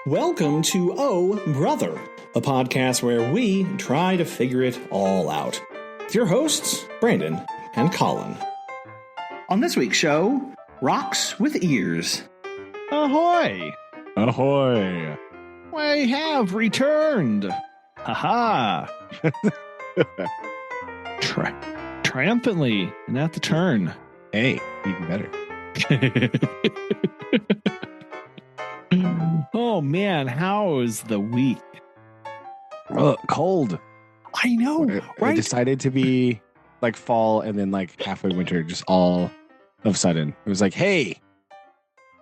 Welcome to Oh Brother, a podcast where we try to figure it all out. With your hosts, Brandon and Collin. On this week's show, Rocks with Ears. Ahoy! Ahoy! We have returned! Haha! Triumphantly, and at the turn. Hey, even better. Oh man, how's the week? Cold. I know, right? I decided to be like fall and then like halfway winter, just all of a sudden. It was like, hey,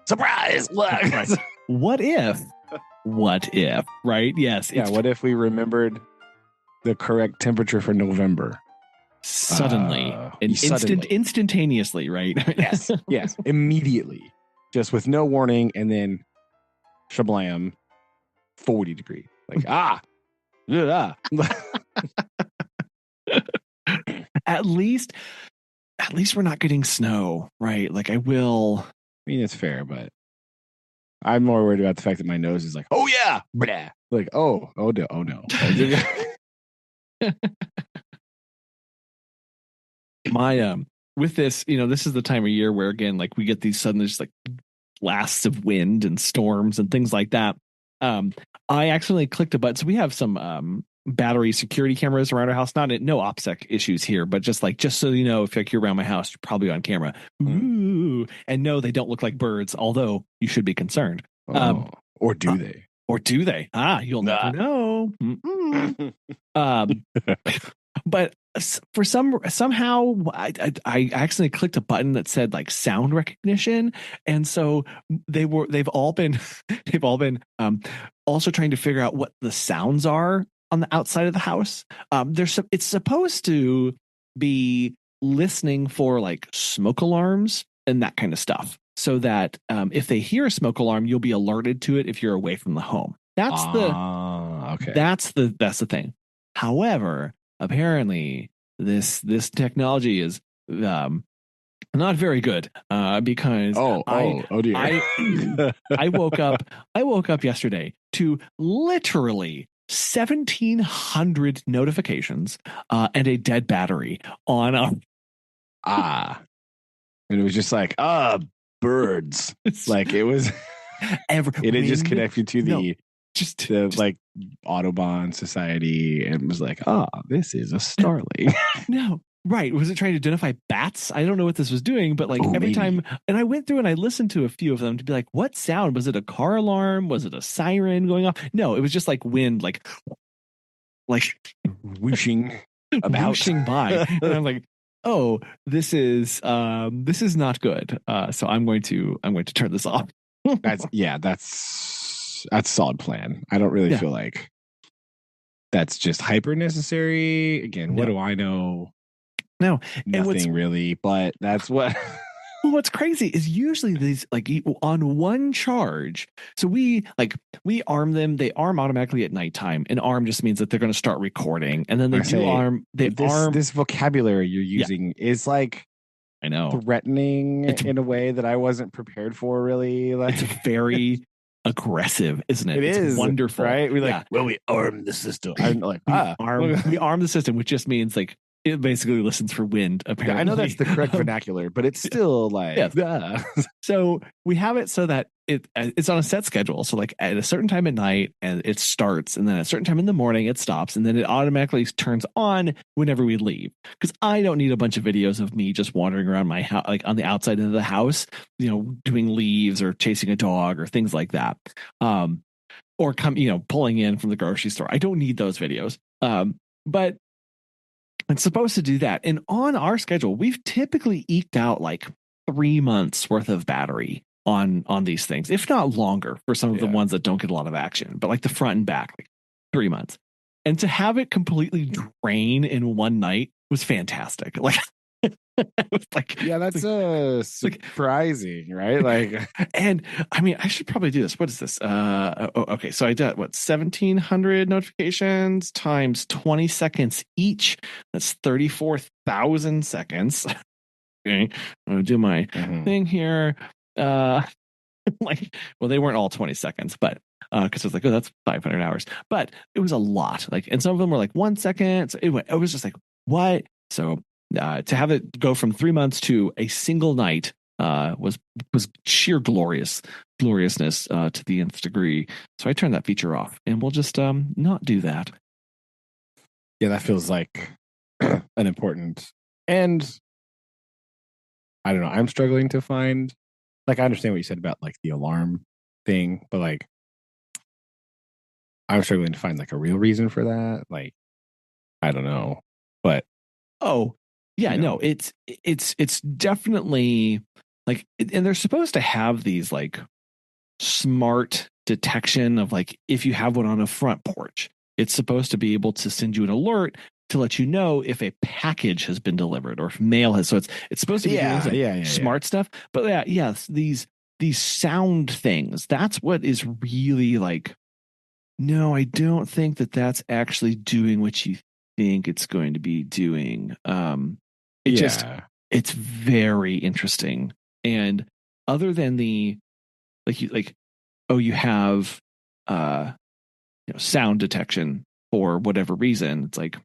surprise! Look. Right. What if? Right? Yes. Yeah, what if we remembered the correct temperature for November? Suddenly. Instantaneously, right? Yes. Immediately. Just with no warning, and then shablam, 40 degrees. Like, At least we're not getting snow, right? Like I mean, it's fair, but I'm more worried about the fact that my nose is like, oh yeah, blah. Like, oh no. My with this, this is the time of year where again, like we get these sudden just like blasts of wind and storms and things like that. I accidentally clicked a button. So we have some battery security cameras around our house. No OPSEC issues here, but just so you know, if you're around my house, you're probably on camera. Ooh. And no, they don't look like birds, although you should be concerned. Or do they? Or do they? You'll never know. But for somehow I accidentally clicked a button that said like sound recognition, and so they've all been also trying to figure out what the sounds are on the outside of the house. It's supposed to be listening for like smoke alarms and that kind of stuff, so that if they hear a smoke alarm, you'll be alerted to it if you're away from the home. That's the thing. However, apparently this technology is not very good because dear. I woke up yesterday to literally 1,700 notifications and a dead battery on and it was just like birds. Like it was it had just connected to the like Audubon Society and was like, this is a starling. No, right. Was it trying to identify bats? I don't know what this was doing, but like every time, and I went through and I listened to a few of them to be like, what sound? Was it a car alarm? Was it a siren going off? No, it was just like wind, like whooshing by. And I'm like, oh, this is not good. So I'm going to turn this off. That's a solid plan. I don't really feel like that's just hyper necessary. Again, what do I know? No, nothing really, but that's what. What's crazy is usually these like on one charge. So we arm them. They arm automatically at nighttime, and arm just means that they're going to start recording, and then they arm. This vocabulary you're using is like, I know, threatening in a way that I wasn't prepared for. Really, like it's very aggressive, isn't it? It's wonderful, right? We arm the system. I'm like, we arm the system, which just means like it basically listens for wind. Apparently, I know that's the correct vernacular, but it's still like, So we have it so that it's on a set schedule. So like at a certain time at night, and it starts, and then at a certain time in the morning it stops, and then it automatically turns on whenever we leave. Because I don't need a bunch of videos of me just wandering around my house, like on the outside of the house, doing leaves or chasing a dog or things like that, or pulling in from the grocery store. I don't need those videos, but it's supposed to do that. And on our schedule, we've typically eked out like 3 months worth of battery on these things, if not longer for some of the ones that don't get a lot of action, but like the front and back, like 3 months. And to have it completely drain in one night was fantastic. Like that's surprising, right? Like, and I mean, I should probably do this. What is this? Okay, so I did 1,700 notifications times 20 seconds each. That's 34,000 seconds. Okay, I'm gonna do my thing here. They weren't all 20 seconds, but because I was like, oh, that's 500 hours. But it was a lot. Like, and some of them were like 1 second. So it was just like, what? So to have it go from 3 months to a single night was sheer gloriousness to the nth degree. So I turned that feature off, and we'll just not do that. Yeah, that feels like an important, and I don't know. I'm struggling to find, like, I understand what you said about like the alarm thing, but like, I'm struggling to find like a real reason for that. Like, I don't know, but oh yeah, no, it's definitely like, and they're supposed to have these like smart detection of like if you have one on a front porch, it's supposed to be able to send you an alert to let you know if a package has been delivered or if mail has. So it's supposed to be doing some smart stuff. But yes, these sound things, that's what is really like, no, I don't think that's actually doing what you think it's going to be doing. It's very interesting. And other than the you have sound detection for whatever reason, it's like,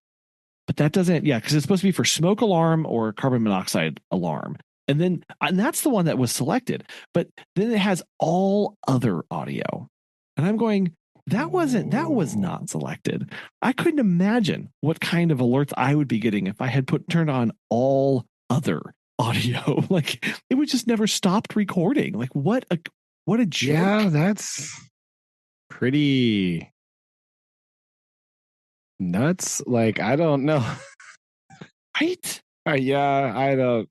but that doesn't, because it's supposed to be for smoke alarm or carbon monoxide alarm. And that's the one that was selected. But then it has all other audio. And I'm going, that was not selected. I couldn't imagine what kind of alerts I would be getting if I had turned on all other audio. Like, it would just never stopped recording. Like, what a joke. Yeah, that's pretty nuts. Like, I don't know. Right? Yeah, I don't.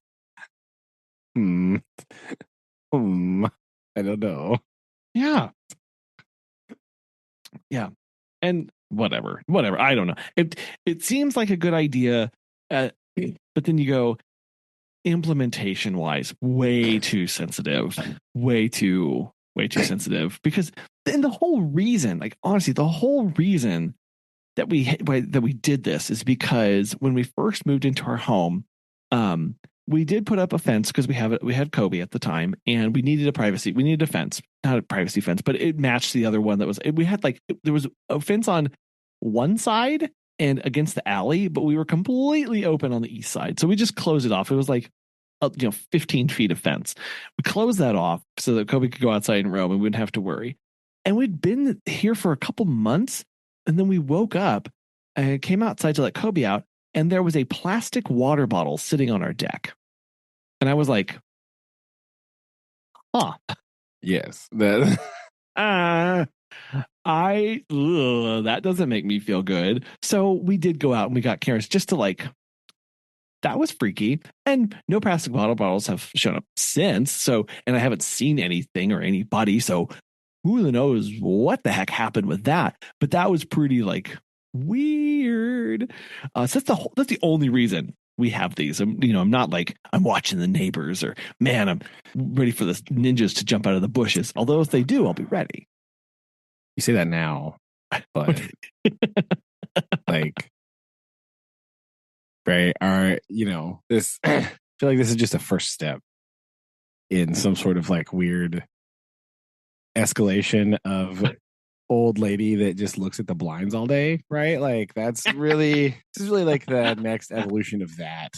I don't know. Yeah. Yeah. And whatever. I don't know. It seems like a good idea, but then you go, implementation wise, way too sensitive. Way too sensitive. Because then the whole reason, like, honestly, the whole reason that we did this is because when we first moved into our home, we did put up a fence because we had Kobe at the time, and we needed a fence, not a privacy fence, but it matched the other one that was, we had like, there was a fence on one side and against the alley, but we were completely open on the east side. So we just closed it off. It was like 15 feet of fence. We closed that off so that Kobe could go outside and roam and we wouldn't have to worry. And we'd been here for a couple months, and then we woke up and came outside to let Kobe out, and there was a plastic water bottle sitting on our deck. And I was like, huh. Yes. That that doesn't make me feel good. So we did go out and we got cameras just to like, that was freaky. And no plastic bottles have shown up since. So, and I haven't seen anything or anybody. So who knows what the heck happened with that? But that was pretty like weird. So that's the only reason we have these. I'm not like I'm watching the neighbors or, man, I'm ready for the ninjas to jump out of the bushes. Although if they do, I'll be ready. You say that now, but like, right? This, I feel like this is just a first step in some sort of like weird escalation of old lady that just looks at the blinds all day, right? Like, this is really like the next evolution of that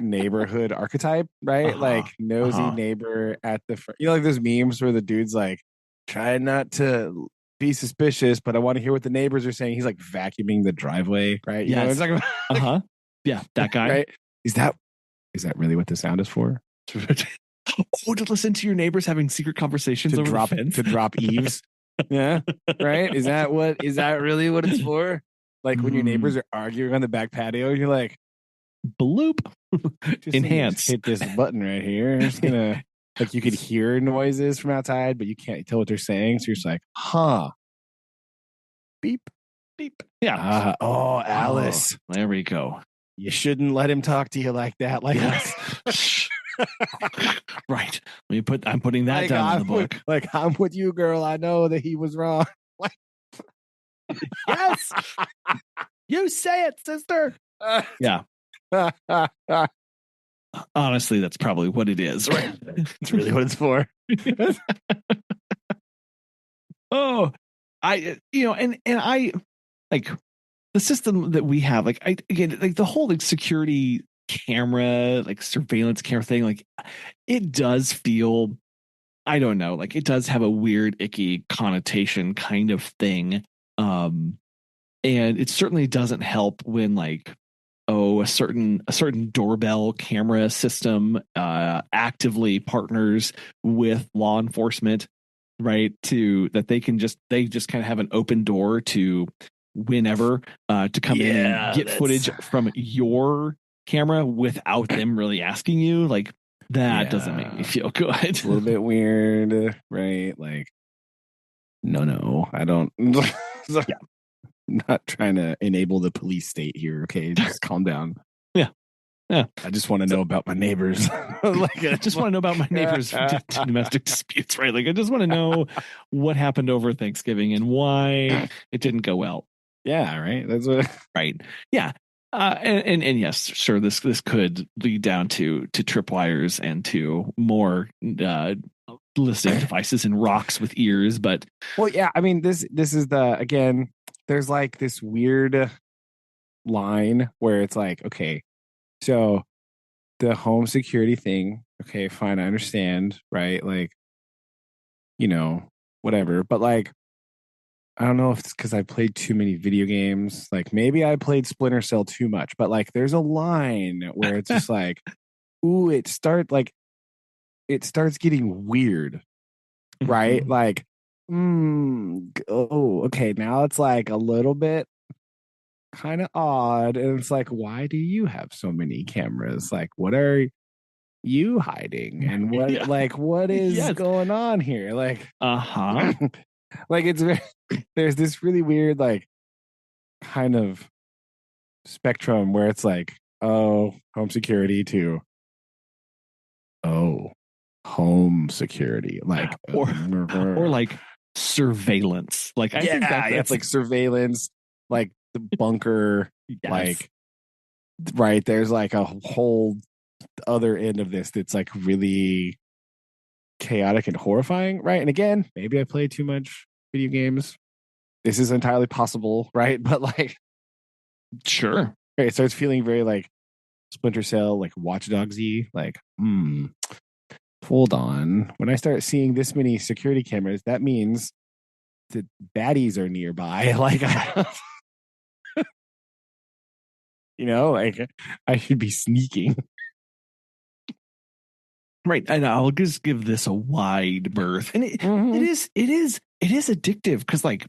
neighborhood archetype, right? Like nosy neighbor at the front. Like those memes where the dude's like, try not to be suspicious, but I want to hear what the neighbors are saying. He's like vacuuming the driveway, right? You know what I'm talking about? Yeah, that guy. Right? Is that really what the sound is for? To listen to your neighbors having secret conversations over the fence? To drop eaves. Yeah. Right? Is that really what it's for? Like when your neighbors are arguing on the back patio, you're like, bloop. Enhance. Hit this button right here. It's gonna, like, you could hear noises from outside, but you can't tell what they're saying. So you're just like, huh. Beep. Beep. Yeah. Alice. There we go. You shouldn't let him talk to you like that. Like, yes. Right. I'm putting that down in the book. I'm with you, girl. I know that he was wrong. Yes. You say it, sister. Yeah. Honestly, that's probably what it is, right? It's really what it's for. Oh, and I like the system that we have, like again, like the whole like security camera, like surveillance camera thing, like it does feel, I don't know, like it does have a weird, icky connotation kind of thing. And it certainly doesn't help when like, oh, a certain doorbell camera system actively partners with law enforcement, right? To that they just kind of have an open door to whenever to come in and get footage from your camera without them really asking you. Like that doesn't make me feel good. It's a little bit weird, right? Like, no, I don't. Yeah. I'm not trying to enable the police state here. Okay, just calm down. Yeah. I just want to know about my neighbors. Like, I just want to know about my neighbors' domestic disputes, right? Like, I just want to know what happened over Thanksgiving and why it didn't go well. Yeah, right. That's what. Right. Yeah. And yes, sure. This could lead down to tripwires and to more listening devices and rocks with ears. But well, yeah. I mean, this is the again. There's like this weird line where it's like, okay, so the home security thing, okay, fine, I understand, right? Like, whatever. But like, I don't know if it's because I played too many video games. Like maybe I played Splinter Cell too much, but like there's a line where it's just like, ooh, it starts getting weird, right? Mm-hmm. Like, oh, okay, now it's like a little bit kind of odd. And it's like, why do you have so many cameras? Like, what are you hiding? And what is going on here? Like, like it's there's this really weird like kind of spectrum where it's like, oh, home security to home security, like or like surveillance. Like I think that's like surveillance, like the bunker, like right. There's like a whole other end of this that's like really chaotic and horrifying, right? And again, maybe I play too much video games. This is entirely possible, right? But like, sure, it starts feeling very like Splinter Cell, like Watch Dogs-y, like, hold on. When I start seeing this many security cameras, that means the baddies are nearby. Like, like I should be sneaking. Right. And I'll just give this a wide berth. And it is addictive because like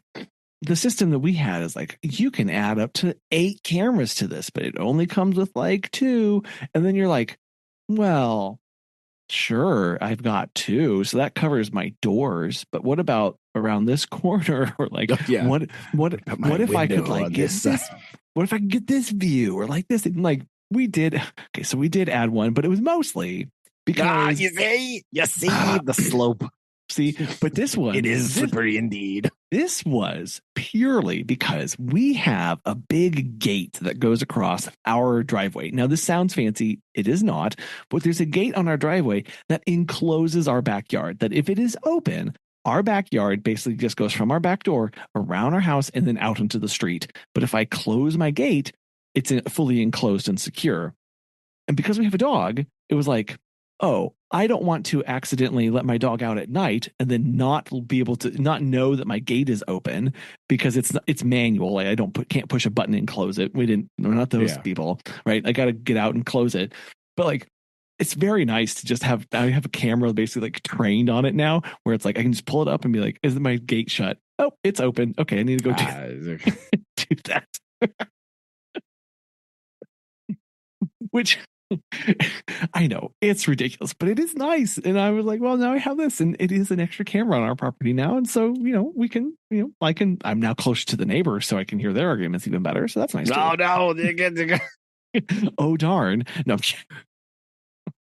the system that we had is like you can add up to 8 cameras to this, but it only comes with like 2. And then you're like, well, sure, I've got 2. So that covers my doors. But what about around this corner? Or like, what if I could like get this? What if I could get this view or like this? And like we did. Okay, so we did add one, but it was mostly because you see the slope. See, but this one it is slippery indeed. This was purely because we have a big gate that goes across our driveway. Now, this sounds fancy. It is not, but there's a gate on our driveway that encloses our backyard. That if it is open, our backyard basically just goes from our back door around our house and then out into the street. But if I close my gate, it's fully enclosed and secure. And because we have a dog, it was like, oh, I don't want to accidentally let my dog out at night and then not be able to not know that my gate is open because it's manual. Like I can't push a button and close it. We're not those people, right? I got to get out and close it. But like, it's very nice to just have a camera basically like trained on it now where it's like, I can just pull it up and be like, is my gate shut? Oh, it's open. Okay. I need to go do that. Which I know it's ridiculous, but it is nice. And I was like, well, now I have this and it is an extra camera on our property now. And so, we can, I'm now closer to the neighbor so I can hear their arguments even better. So that's nice. No. Oh, darn. No.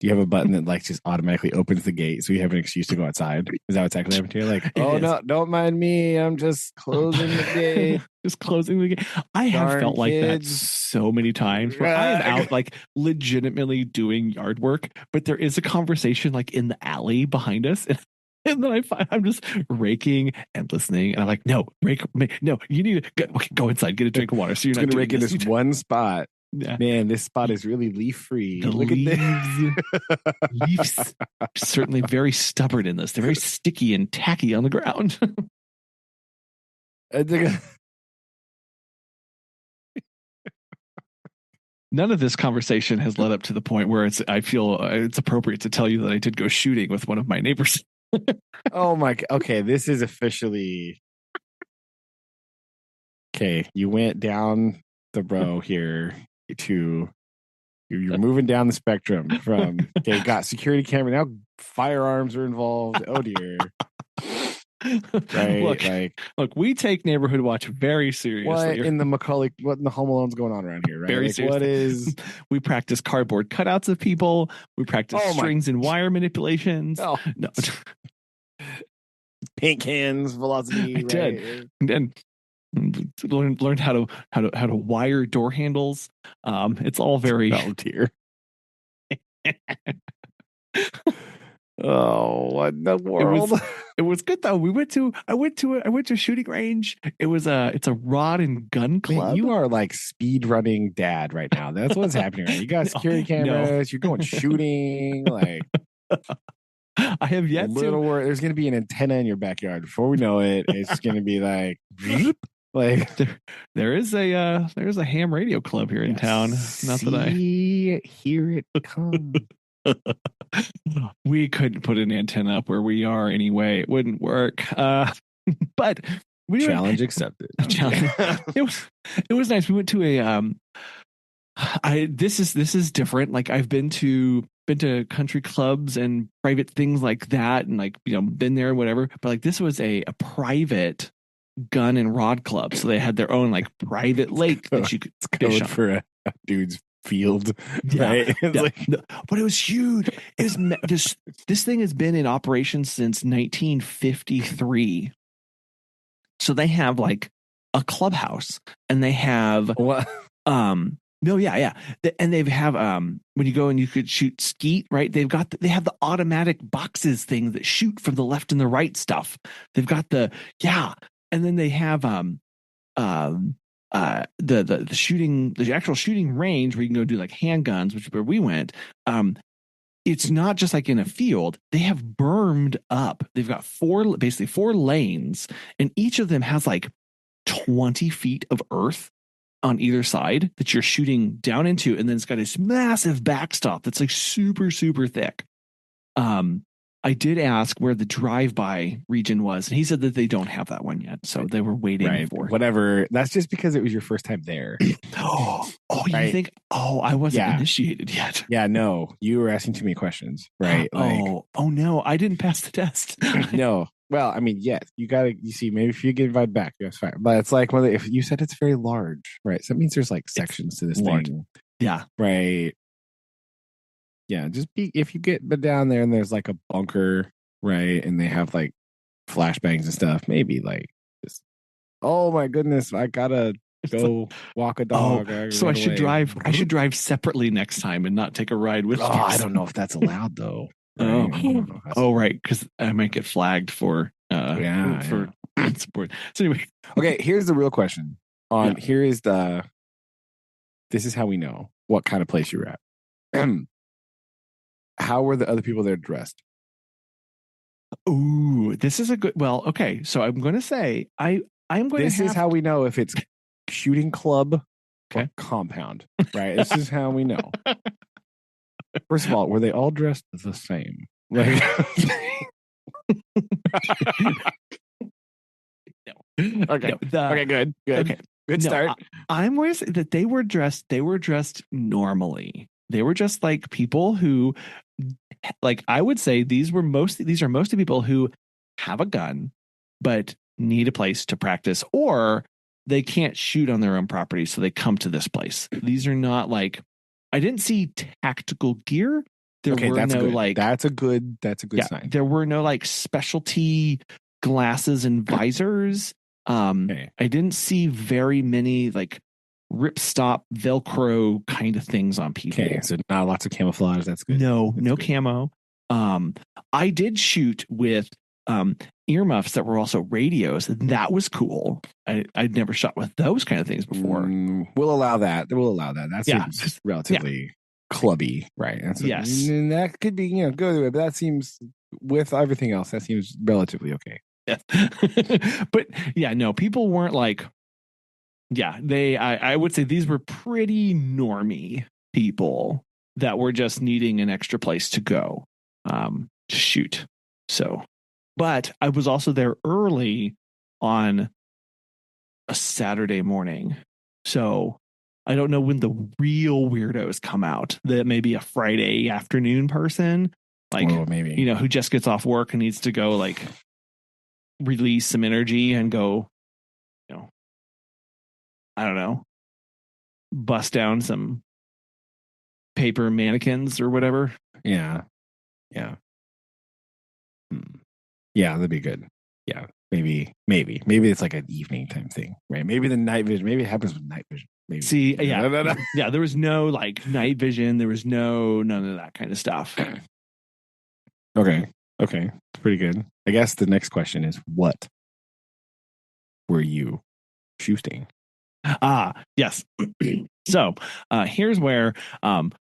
Do you have a button that like just automatically opens the gate so you have an excuse to go outside? Is that what's actually happening to you? Like, no, don't mind me. I'm just closing the gate. Just closing the gate. I have felt like that so many times where I am out like legitimately doing yard work, but there is a conversation like in the alley behind us. And then I'm just raking and listening, and I'm like, no, no, you need to go inside, get a drink of water. So you're not going to rake in this one spot. Yeah. Man, this spot is really leaf free. Look at this. Leaves are certainly very stubborn in this. They're very sticky and tacky on the ground. None of this conversation has led up to the point where I feel it's appropriate to tell you that I did go shooting with one of my neighbors. Oh my! Okay, this is officially okay. You went down the row here to you're moving down the spectrum from okay, got security camera, now firearms are involved. Oh dear. Right, look, we take neighborhood watch very seriously. What in the Home Alone's going on around here, right? Very seriously. What is? We practice cardboard cutouts of people. We practice strings and wire manipulations. Oh. No. Paint cans, velocity. I did. And learned how to wire door handles. It's all very. Oh dear. Oh, what in the world? It was good though. I went to a shooting range. It's a rod and gun club. Man, you are like speed running dad right now. That's what's happening right now. You got security cameras, you're going shooting, like I have yet there's gonna be an antenna in your backyard. Before we know it, it's gonna be like there is a ham radio club here in town. Not that I hear it come. We couldn't put an antenna up where we are anyway. It wouldn't work. But challenge accepted. It was nice. We went to a this is different. Like I've been to country clubs and private things like that, and like been there and whatever. But like this was a private gun and rod club, so they had their own like private lake that you could fish on. For a dude's field, right? But it was huge. It was this thing has been in operation since 1953. So they have like a clubhouse, and they have and they have when you go and you could shoot skeet, right? They have the automatic boxes thing that shoot from the left and the right stuff. They've got and then they have the actual shooting range where you can go do like handguns, which is where we went. It's not just like in a field. They have bermed up. They've got four lanes, and each of them has like 20 feet of earth on either side that you're shooting down into, and then it's got this massive backstop that's like super, super thick. I did ask where the drive-by region was, and he said that they don't have that one yet. So they were waiting for whatever. That's just because it was your first time there. You think? Oh, I wasn't initiated yet. Yeah, no, you were asking too many questions, right? Oh no, I didn't pass the test. No. Well, I mean, yes, you see, maybe if you get invited back, that's fine. But it's like, if you said it's very large, right? So that means there's like sections to this thing. Yeah. Right. Yeah. If you get down there and there's like a bunker, right? And they have like flashbangs and stuff, maybe like just, oh my goodness, I gotta go walk a dog. So I should drive separately next time and not take a ride with you. I don't know if that's allowed though. Right? Right, because I might get flagged for support. So anyway, okay, here's the real question. This is how we know what kind of place you were at. How were the other people there dressed? Ooh, this is a good. Well, okay, so I'm going to say This is how we know if it's shooting club or compound, right? This is how we know. First of all, were they all dressed the same? Like, no. Okay. No, okay. Good. Okay. Good start. I'm going to say that they were dressed normally. They were just like people who, like, I would say these are mostly people who have a gun, but need a place to practice, or they can't shoot on their own property, so they come to this place. These are not like, I didn't see tactical gear. That's a good sign. There were no like specialty glasses and visors. I didn't see very many like ripstop Velcro kind of things on people. Okay, so not lots of camouflage. That's good. No camo. I did shoot with earmuffs that were also radios. That was cool. I'd never shot with those kind of things before. We'll allow that. That seems relatively clubby, right? And so that could be, go to it, but that seems, with everything else, that seems relatively okay. Yeah. But yeah, no, people weren't like, I would say these were pretty normie people that were just needing an extra place to go to shoot. So, but I was also there early on a Saturday morning. So I don't know when the real weirdos come out. That may be a Friday afternoon person, like, maybe, who just gets off work and needs to go like release some energy and go, I don't know, bust down some paper mannequins or whatever. Yeah. That'd be good. Yeah, maybe it's like an evening time thing, right? Maybe the night vision. Maybe it happens with night vision. Maybe. See, yeah. There was no like night vision. There was none of that kind of stuff. Okay, pretty good. I guess the next question is, what were you shooting? Yes. So here's where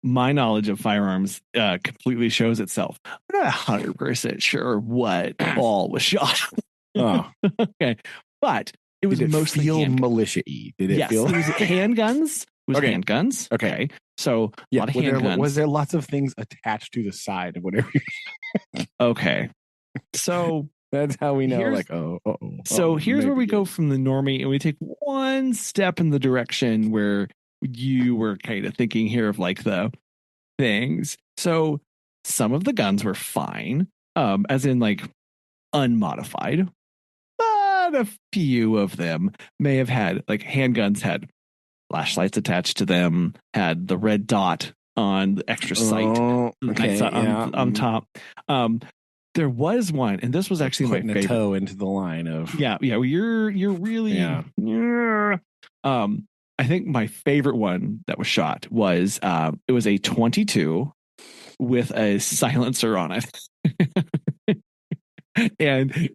my knowledge of firearms completely shows itself. I'm not 100% sure what all was shot. Oh, okay, but it was mostly militia-y. Did it feel? It was handguns. Handguns. Okay. So a lot of handguns. Was there lots of things attached to the side of whatever? Okay, so. That's how we know, Here's where we go from the normie and we take one step in the direction where you were kind of thinking here of like the things. So some of the guns were fine, as in like unmodified, but a few of them may have had, like, handguns had flashlights attached to them, had the red dot on the extra sight on top. There was one, and this was actually putting my favorite. A toe into the line of Well, you're really I think my favorite one that was shot was it was a 22 with a silencer on it, and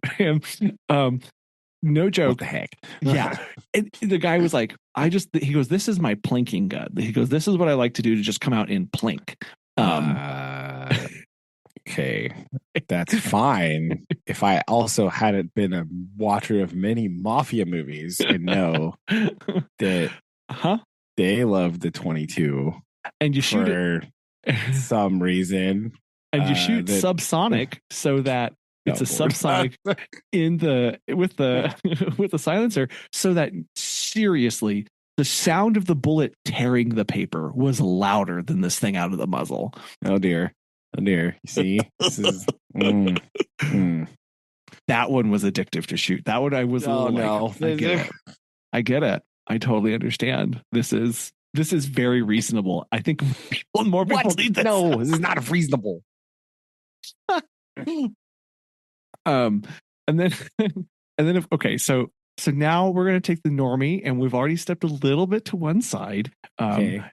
no joke. What the heck? Yeah, and the guy was like, he goes, this is my plinking gun. He goes, this is what I like to do to just come out and plink. Okay, that's fine. If I also hadn't been a watcher of many mafia movies and know that they love the 22 and you shoot for some reason, and you shoot subsonic so that it's a subsonic with the silencer, so that seriously the sound of the bullet tearing the paper was louder than this thing out of the muzzle. Oh dear. You see, this is that one was addictive to shoot. That one I was I get it. I totally understand. This is very reasonable. I think more people need this. No, this is not reasonable. And then okay, so now we're going to take the normie, and we've already stepped a little bit to one side.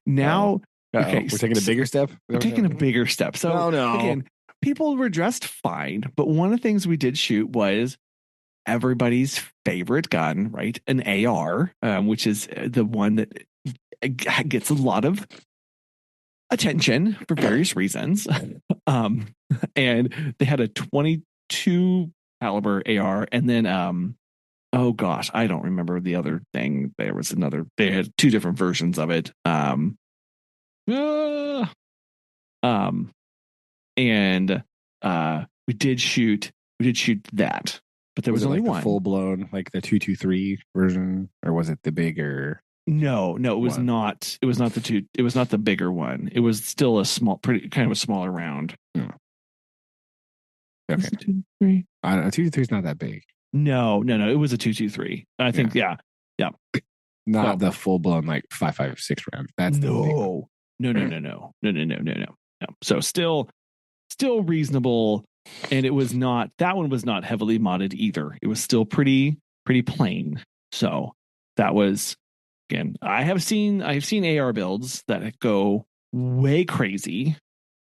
Now. Okay, we're taking a bigger step. We're taking a bigger step. So again, people were dressed fine, but one of the things we did shoot was everybody's favorite gun, right? An AR, which is the one that gets a lot of attention for various reasons. And they had a 22 caliber AR, and then oh gosh, I don't remember the other thing. They had two different versions of it. And we did shoot that, but there was only one full blown, like the 223 version, or was it the bigger? No, it was not. It was not it was not the bigger one. It was still a small, pretty kind of a smaller round. Okay. 223? I don't know. 223 is not that big. No. It was a 223. I think, yeah. Not the full blown like 5.56 round. That's no. So still reasonable, and it was not. That one was not heavily modded either. It was still pretty plain. So that was, again, I've seen AR builds that go way crazy,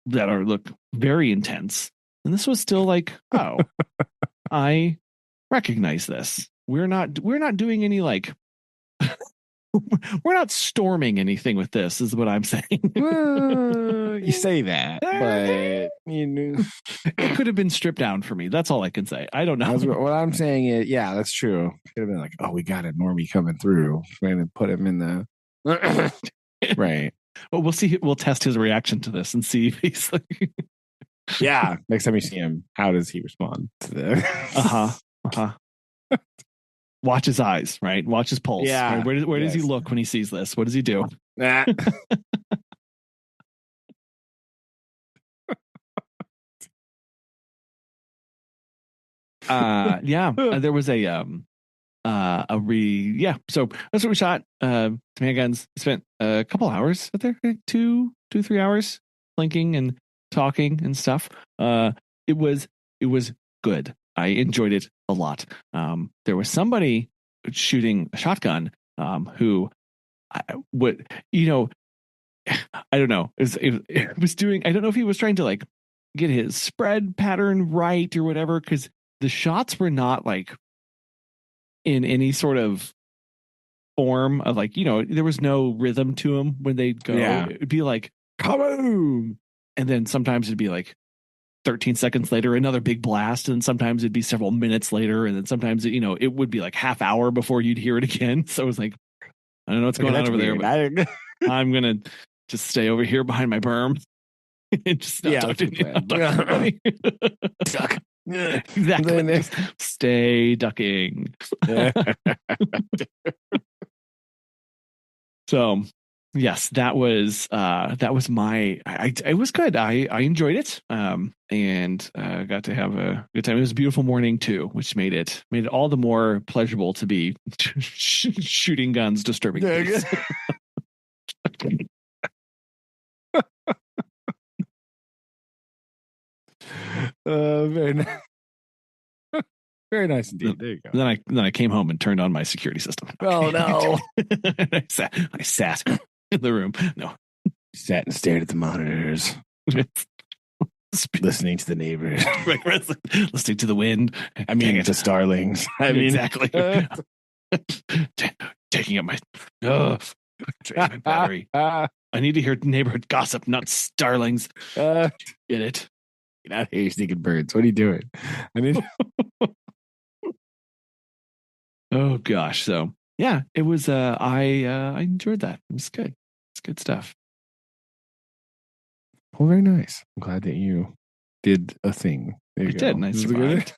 that look very intense. And this was still like, oh, I recognize this. We're not doing any like we're not storming anything with this, is what I'm saying. Well, you say that, but it could have been stripped down for me. That's all I can say. I don't know. What I'm saying is, yeah, that's true. Could have been like, oh, we got a normie coming through. We're gonna put him in the right. Well, we'll see. We'll test his reaction to this and see if he's like, yeah. Next time you see him, how does he respond to the? Watch his eyes, right? Watch his pulse. Yeah. Right? Where does he look when he sees this? What does he do? Yeah. There was so that's what we shot. Handguns. Spent a couple hours out there, 2-3 hours plinking and talking and stuff. It was good. I enjoyed it a lot. There was somebody shooting a shotgun who I don't know. It was doing, I don't know if he was trying to like get his spread pattern right or whatever, because the shots were not like in any sort of form of like, there was no rhythm to them when they'd go. Yeah. It'd be like, kaboom! And then sometimes it'd be like 13 seconds later, another big blast. And sometimes it'd be several minutes later. And then sometimes, it would be like half hour before you'd hear it again. So it was like, I don't know what's going on over weird. there, but I'm going to just stay over here behind my berm and just not talk to anybody. Duck. Exactly. Just stay ducking. So yes, that was my. It was good. I enjoyed it. And got to have a good time. It was a beautiful morning too, which made it all the more pleasurable to be shooting guns, disturbing things. Very nice. Very nice indeed. There you go. Then I came home and turned on my security system. Oh no! I sat in the room. No, sat and stared at the monitors, listening to the neighbors, listening to the wind. I mean, the starlings. I mean, exactly. Taking up my battery. I need to hear neighborhood gossip, not starlings. Get it? Get out here, you sneaking birds. What are you doing? I mean, oh gosh. So yeah, it was. I enjoyed that. It was good. It's good stuff. Well, very nice. I'm glad that you did a thing. There you go. Did, and I survived.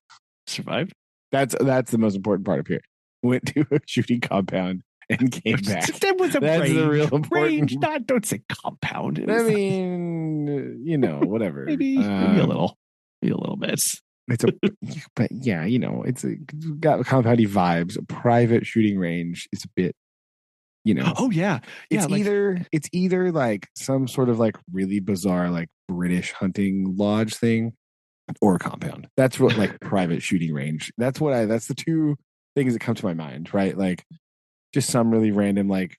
Survived. That's the most important part up here. Went to a shooting compound and came back. That was a That's range. the real important. Range. Don't say compound. I mean, whatever. maybe a little bit. But yeah, it's got compoundy vibes. A private shooting range is a bit, Oh yeah, it's either like some sort of like really bizarre like British hunting lodge thing, or a compound. That's what like private shooting range. That's the two things that come to my mind, right? Like just some really random like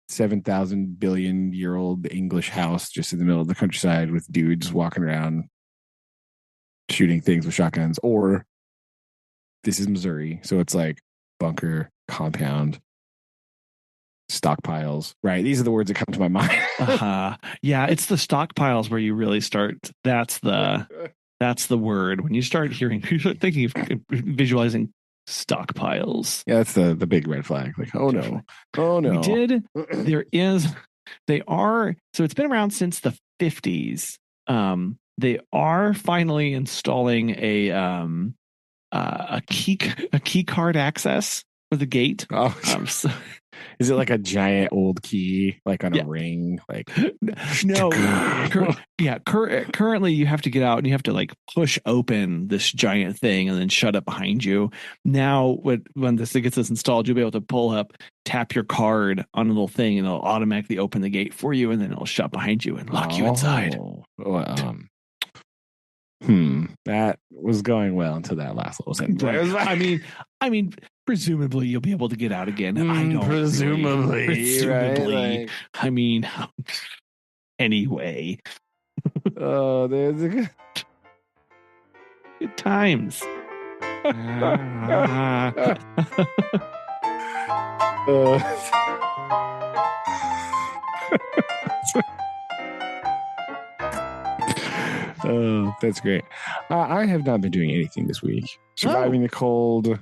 7,000 billion year old English house just in the middle of the countryside with dudes walking around shooting things with shotguns. Or this is Missouri, so it's like bunker, compound, stockpiles, right? These are the words that come to my mind. Yeah, it's the stockpiles where you really start. That's the word when you start thinking of visualizing stockpiles. Yeah, that's the big red flag. Like, oh no. They are. So it's been around since the 50s. They are finally installing a key card access for the gate. Oh, is it like a giant old key, like on a ring? Like no, currently you have to get out and you have to like push open this giant thing and then shut it behind you. Now, when this thing gets this installed, you'll be able to pull up, tap your card on a little thing, and it'll automatically open the gate for you, and then it'll shut behind you and lock you inside. That was going well until that last little sentence. I mean, presumably you'll be able to get out again. I don't presumably, right? I mean, anyway. Oh, there's a good times. Oh, that's great. I have not been doing anything this week. Surviving the cold,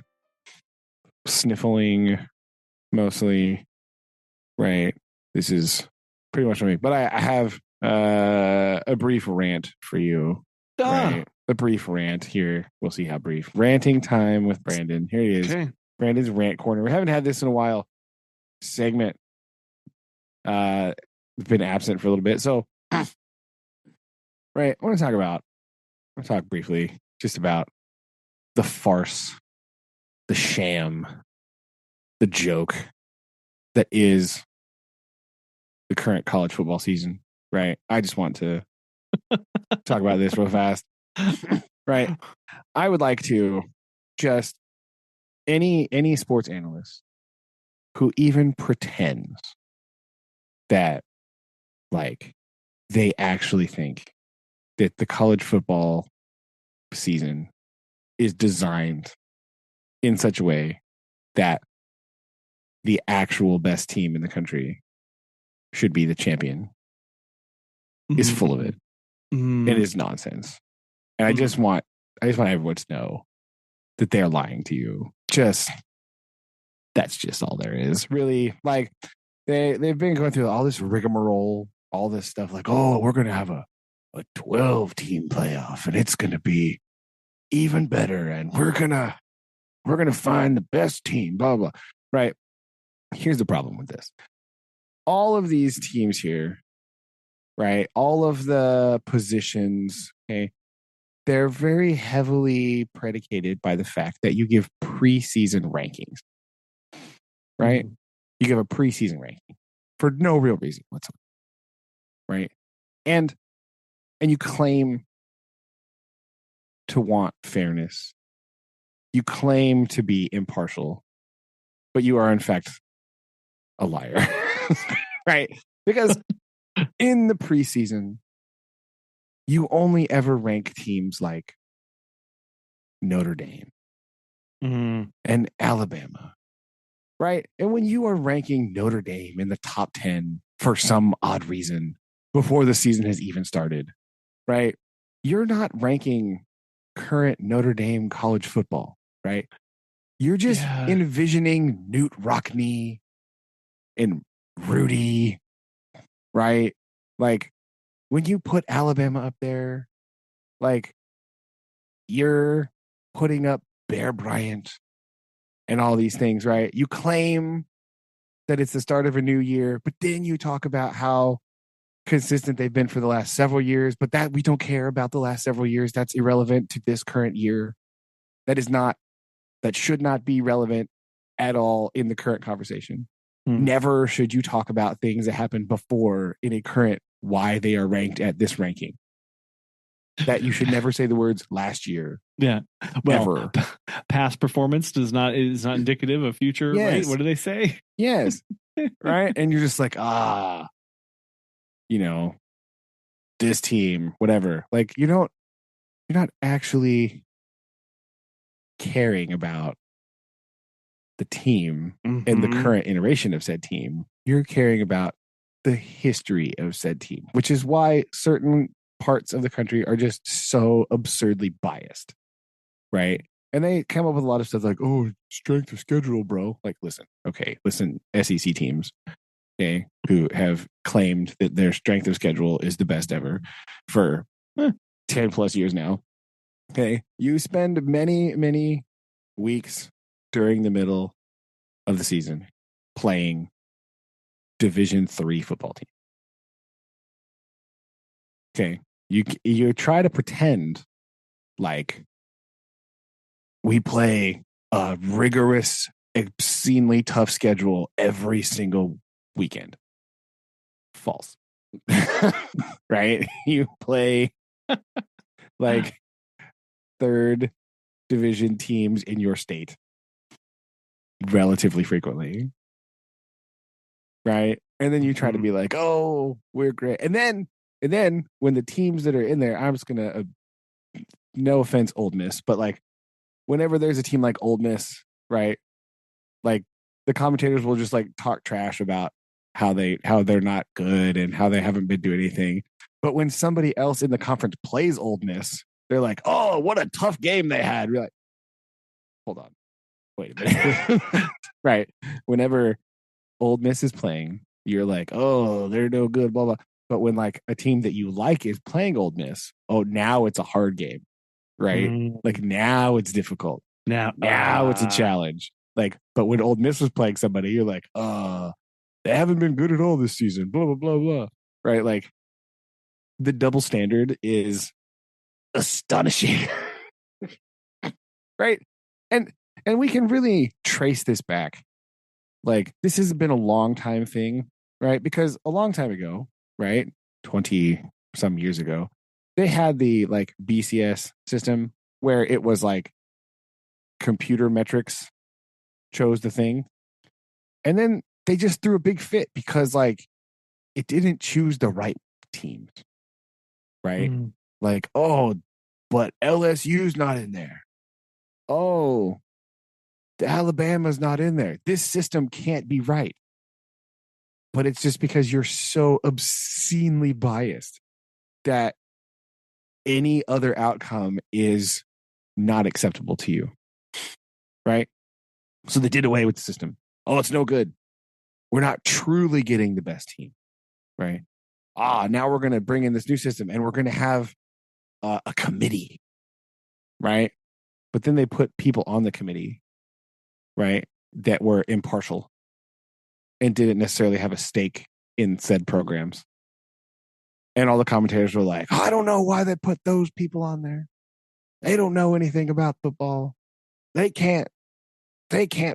sniffling, mostly. Right. This is pretty much for me. But I have a brief rant for you. Right. A brief rant here. We'll see how brief. Ranting time with Brandon. Here he is. Okay. Brandon's rant corner. We haven't had this in a while. Segment. Been absent for a little bit. So, right. I want to talk briefly just about the farce, the sham, the joke that is the current college football season, right? I just want to talk about this real fast, right? I would like to just any sports analyst who even pretends that like they actually think that the college football season is designed in such a way that the actual best team in the country should be the champion is full of it. It is nonsense. And I just want everyone to know that they're lying to you. That's just all there is. Really, like they've been going through all this rigmarole, all this stuff like, oh, we're gonna have a 12-team playoff and it's gonna be even better, and we're gonna find the best team, blah blah. Right. Here's the problem with this. All of these teams here, right? All of the positions, okay, they're very heavily predicated by the fact that you give preseason rankings, right? You give a preseason ranking for no real reason whatsoever, right? And you claim to want fairness. You claim to be impartial, but you are in fact a liar, right? Because in the preseason, you only ever rank teams like Notre Dame and Alabama, right? And when you are ranking Notre Dame in the top 10 for some odd reason before the season has even started, right? You're not ranking current Notre Dame college football, right? You're just envisioning Newt Rockne and Rudy, right? Like when you put Alabama up there, like you're putting up Bear Bryant and all these things, right? You claim that it's the start of a new year, but then you talk about how consistent they've been for the last several years, but that we don't care about the last several years. That's irrelevant to this current year. That should not be relevant at all in the current conversation. Never should you talk about things that happened before in a current why they are ranked at this ranking. That you should never say the words last year. Yeah. Well, past performance is not indicative of future, right? What do they say? Yes. Right? And you're just like, this team, whatever. Like you're not actually caring about the team and the current iteration of said team. You're caring about the history of said team, which is why certain parts of the country are just so absurdly biased, right? And they come up with a lot of stuff like, oh, strength of schedule, bro. Like, listen, SEC teams, okay, who have claimed that their strength of schedule is the best ever for 10 plus years now. Okay, you spend many, many weeks during the middle of the season playing Division III football team. Okay, you try to pretend like we play a rigorous, obscenely tough schedule every single weekend. False. Right? You play like third division teams in your state relatively frequently. Right? And then you try to be like, oh, we're great. And then when the teams that are in there, I'm just going to, no offense, Ole Miss, but like whenever there's a team like Ole Miss, right? Like the commentators will just like talk trash about how they're not good and how they haven't been doing anything. But when somebody else in the conference plays Ole Miss, they're like, "Oh, what a tough game they had." We're like, "Hold on, wait a minute." Right? Whenever Ole Miss is playing, you're like, "Oh, they're no good." Blah blah. But when like a team that you like is playing Ole Miss, oh, now it's a hard game, right? Like now it's difficult. Now it's a challenge. Like, but when Ole Miss was playing somebody, you're like, they haven't been good at all this season. Blah blah blah blah. Right? Like the double standard is astonishing. Right? And we can really trace this back. Like this has been a long time thing, right? Because a long time ago, right? 20 some years ago, they had the like BCS system where it was like computer metrics chose the thing. And then they just threw a big fit because like it didn't choose the right teams. Right? Like, oh, but LSU's not in there. Oh, the Alabama's not in there. This system can't be right. But it's just because you're so obscenely biased that any other outcome is not acceptable to you. Right? So they did away with the system. Oh, it's no good. We're not truly getting the best team. Right? Now we're going to bring in this new system and we're going to have a committee. Right? But then they put people on the committee, right, that were impartial and didn't necessarily have a stake in said programs. And all the commentators were like, I don't know why they put those people on there. They don't know anything about football. They can't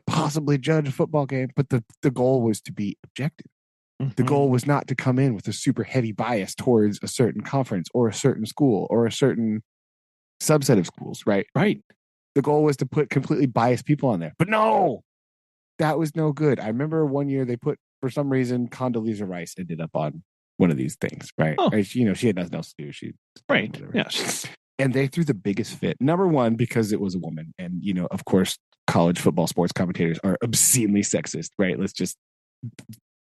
possibly judge a football game. But the goal was to be objective. The goal was not to come in with a super heavy bias towards a certain conference or a certain school or a certain subset of schools, right? Right. The goal was to put completely biased people on there. But no, that was no good. I remember one year they put, for some reason, Condoleezza Rice ended up on one of these things, right? Oh. She had nothing else to do. She right. Yeah. And they threw the biggest fit. Number one, because it was a woman. And, of course, college football sports commentators are obscenely sexist, right?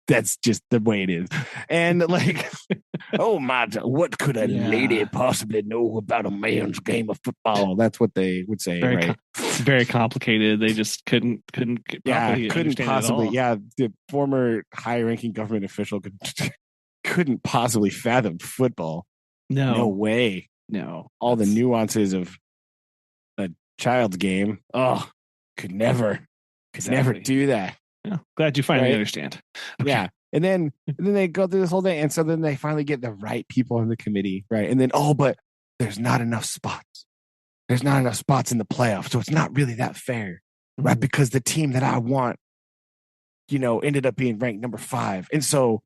That's just the way it is. And like, oh my, what could a lady possibly know about a man's game of football? That's what they would say, right? Very complicated. They just couldn't possibly. Yeah, the former high-ranking government official couldn't possibly fathom football. No way. No, all the nuances of a child's game. Oh, could never do that. Yeah, glad you finally understand. Okay. Yeah. And then they go through this whole thing. And so then they finally get the right people on the committee. Right. And then, but there's not enough spots. There's not enough spots in the playoffs. So it's not really that fair. Right. Because the team that I want, ended up being ranked number 5. And so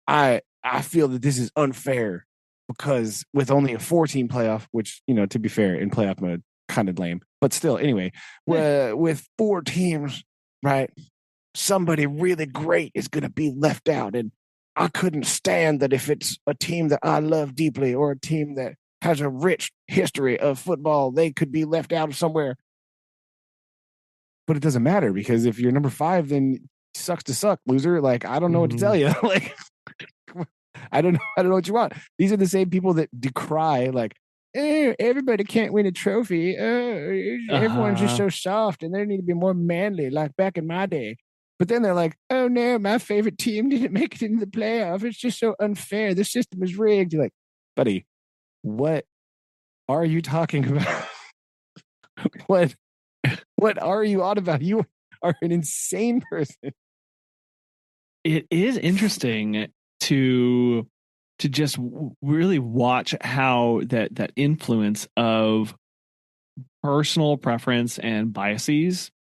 I feel that this is unfair because with only a 4-team playoff, which, to be fair, in playoff mode, kind of lame. But still, anyway, with 4 teams, right? Somebody really great is going to be left out. And I couldn't stand that if it's a team that I love deeply or a team that has a rich history of football, they could be left out of somewhere. But it doesn't matter because if you're number 5, then sucks to suck, loser. Like, I don't know what to tell you. Like, I don't know what you want. These are the same people that decry, like, everybody can't win a trophy. Everyone's just so soft and they need to be more manly, like back in my day. But then they're like, oh no, my favorite team didn't make it into the playoff. It's just so unfair. The system is rigged. You're like, buddy, what are you talking about? What are you on about? You are an insane person. It is interesting to just really watch how that influence of personal preference and biases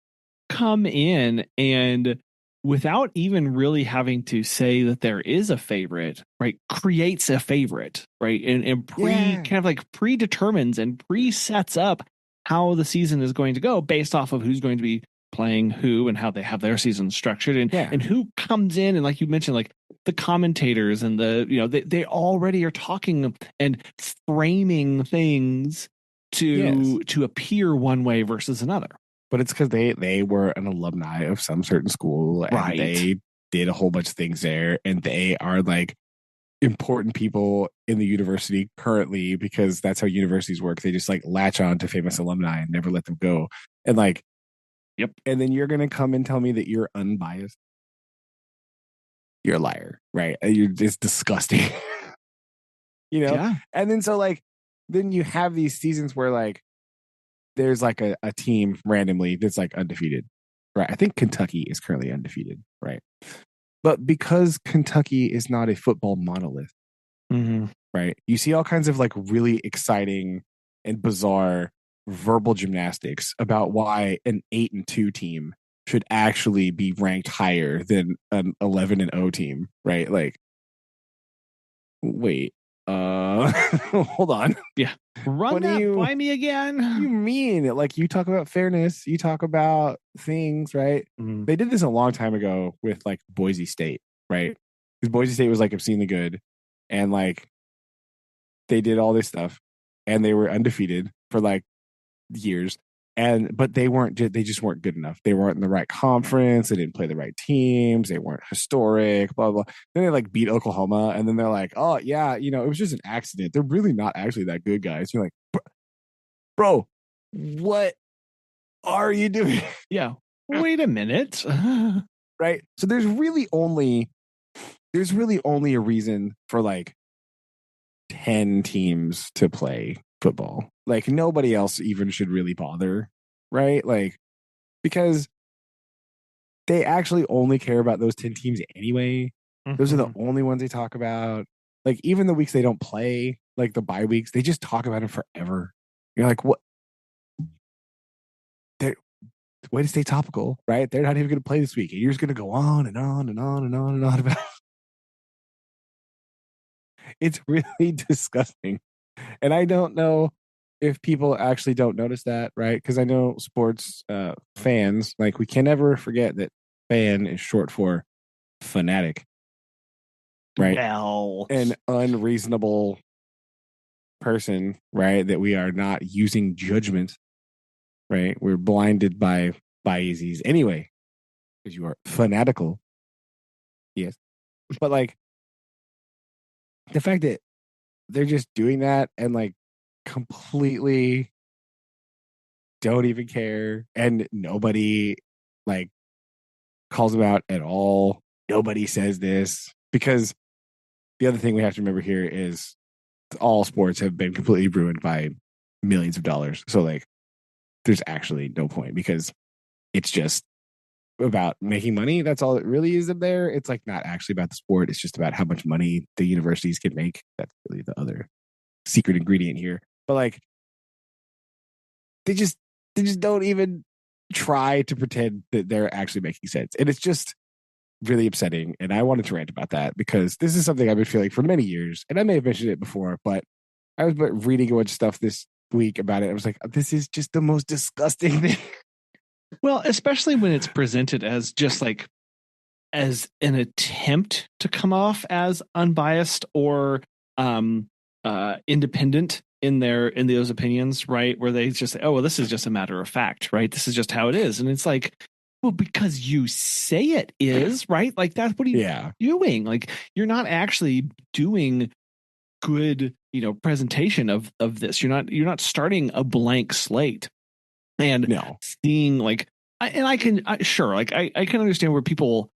come in, and without even really having to say that there is a favorite, right, creates a favorite, right, and kind of like predetermines and presets up how the season is going to go based off of who's going to be playing who and how they have their season structured and who comes in. And like you mentioned, like the commentators and they already are talking and framing things to appear one way versus another. But it's because they were an alumni of some certain school, and they did a whole bunch of things there, and they are like important people in the university currently, because that's how universities work. They just like latch on to famous alumni and never let them go. And like, yep. And then you're gonna come and tell me that you're unbiased. You're a liar, right? It's disgusting. Yeah. And then so like, then you have these seasons where like there's like a team randomly that's like undefeated, right? I think Kentucky is currently undefeated, right? But because Kentucky is not a football monolith, right? You see all kinds of like really exciting and bizarre verbal gymnastics about why an 8-2 team should actually be ranked higher than an 11-0 team, right? Like, wait, hold on. Yeah. Run that by me again. You mean like you talk about fairness, you talk about things, right? They did this a long time ago with like Boise State, right? Because Boise State was like obscenely good, and like they did all this stuff, and they were undefeated for like years, but they just weren't good enough. They weren't in the right conference. They didn't play the right teams. They weren't historic, blah, blah. Then they like beat Oklahoma, and then they're like, oh yeah, it was just an accident. They're really not actually that good, guys. You're like, bro, what are you doing? Yeah. Wait a minute. Right. So there's really only a reason for like 10 teams to play football. Like nobody else even should really bother, right? Like, because they actually only care about those 10 teams anyway. Those are the only ones they talk about. Like even the weeks they don't play, like the bye weeks, they just talk about them forever. You're like, what? Way to stay topical, right? They're not even going to play this week, and you're just going to go on and on and on and on and on about. It's really disgusting, and I don't know if people actually don't notice that, right? Because I know sports fans, like, we can never forget that fan is short for fanatic, right? Well, an unreasonable person, right? That we are not using judgment, right? We're blinded by biases anyway, because you are fanatical. Yes. But like the fact that they're just doing that and like completely don't even care, and nobody like calls them out at all. Nobody says this, because the other thing we have to remember here is all sports have been completely ruined by millions of dollars. So like there's actually no point, because it's just about making money. That's all it really is in there. It's like not actually about the sport. It's just about how much money the universities can make. That's really the other secret ingredient here. But like they just don't even try to pretend that they're actually making sense. And it's just really upsetting. And I wanted to rant about that, because this is something I've been feeling for many years. And I may have mentioned it before, but I was reading a bunch of stuff this week about it. I was like, this is just the most disgusting thing. Well, especially when it's presented as just like as an attempt to come off as unbiased or independent in those opinions, right? Where they just say, oh, well, this is just a matter of fact, right? This is just how it is. And it's like, well, because you say it is, right? Like that's what are you doing? Like you're not actually doing good, presentation of this. You're not starting a blank slate. And seeing like, I can understand where people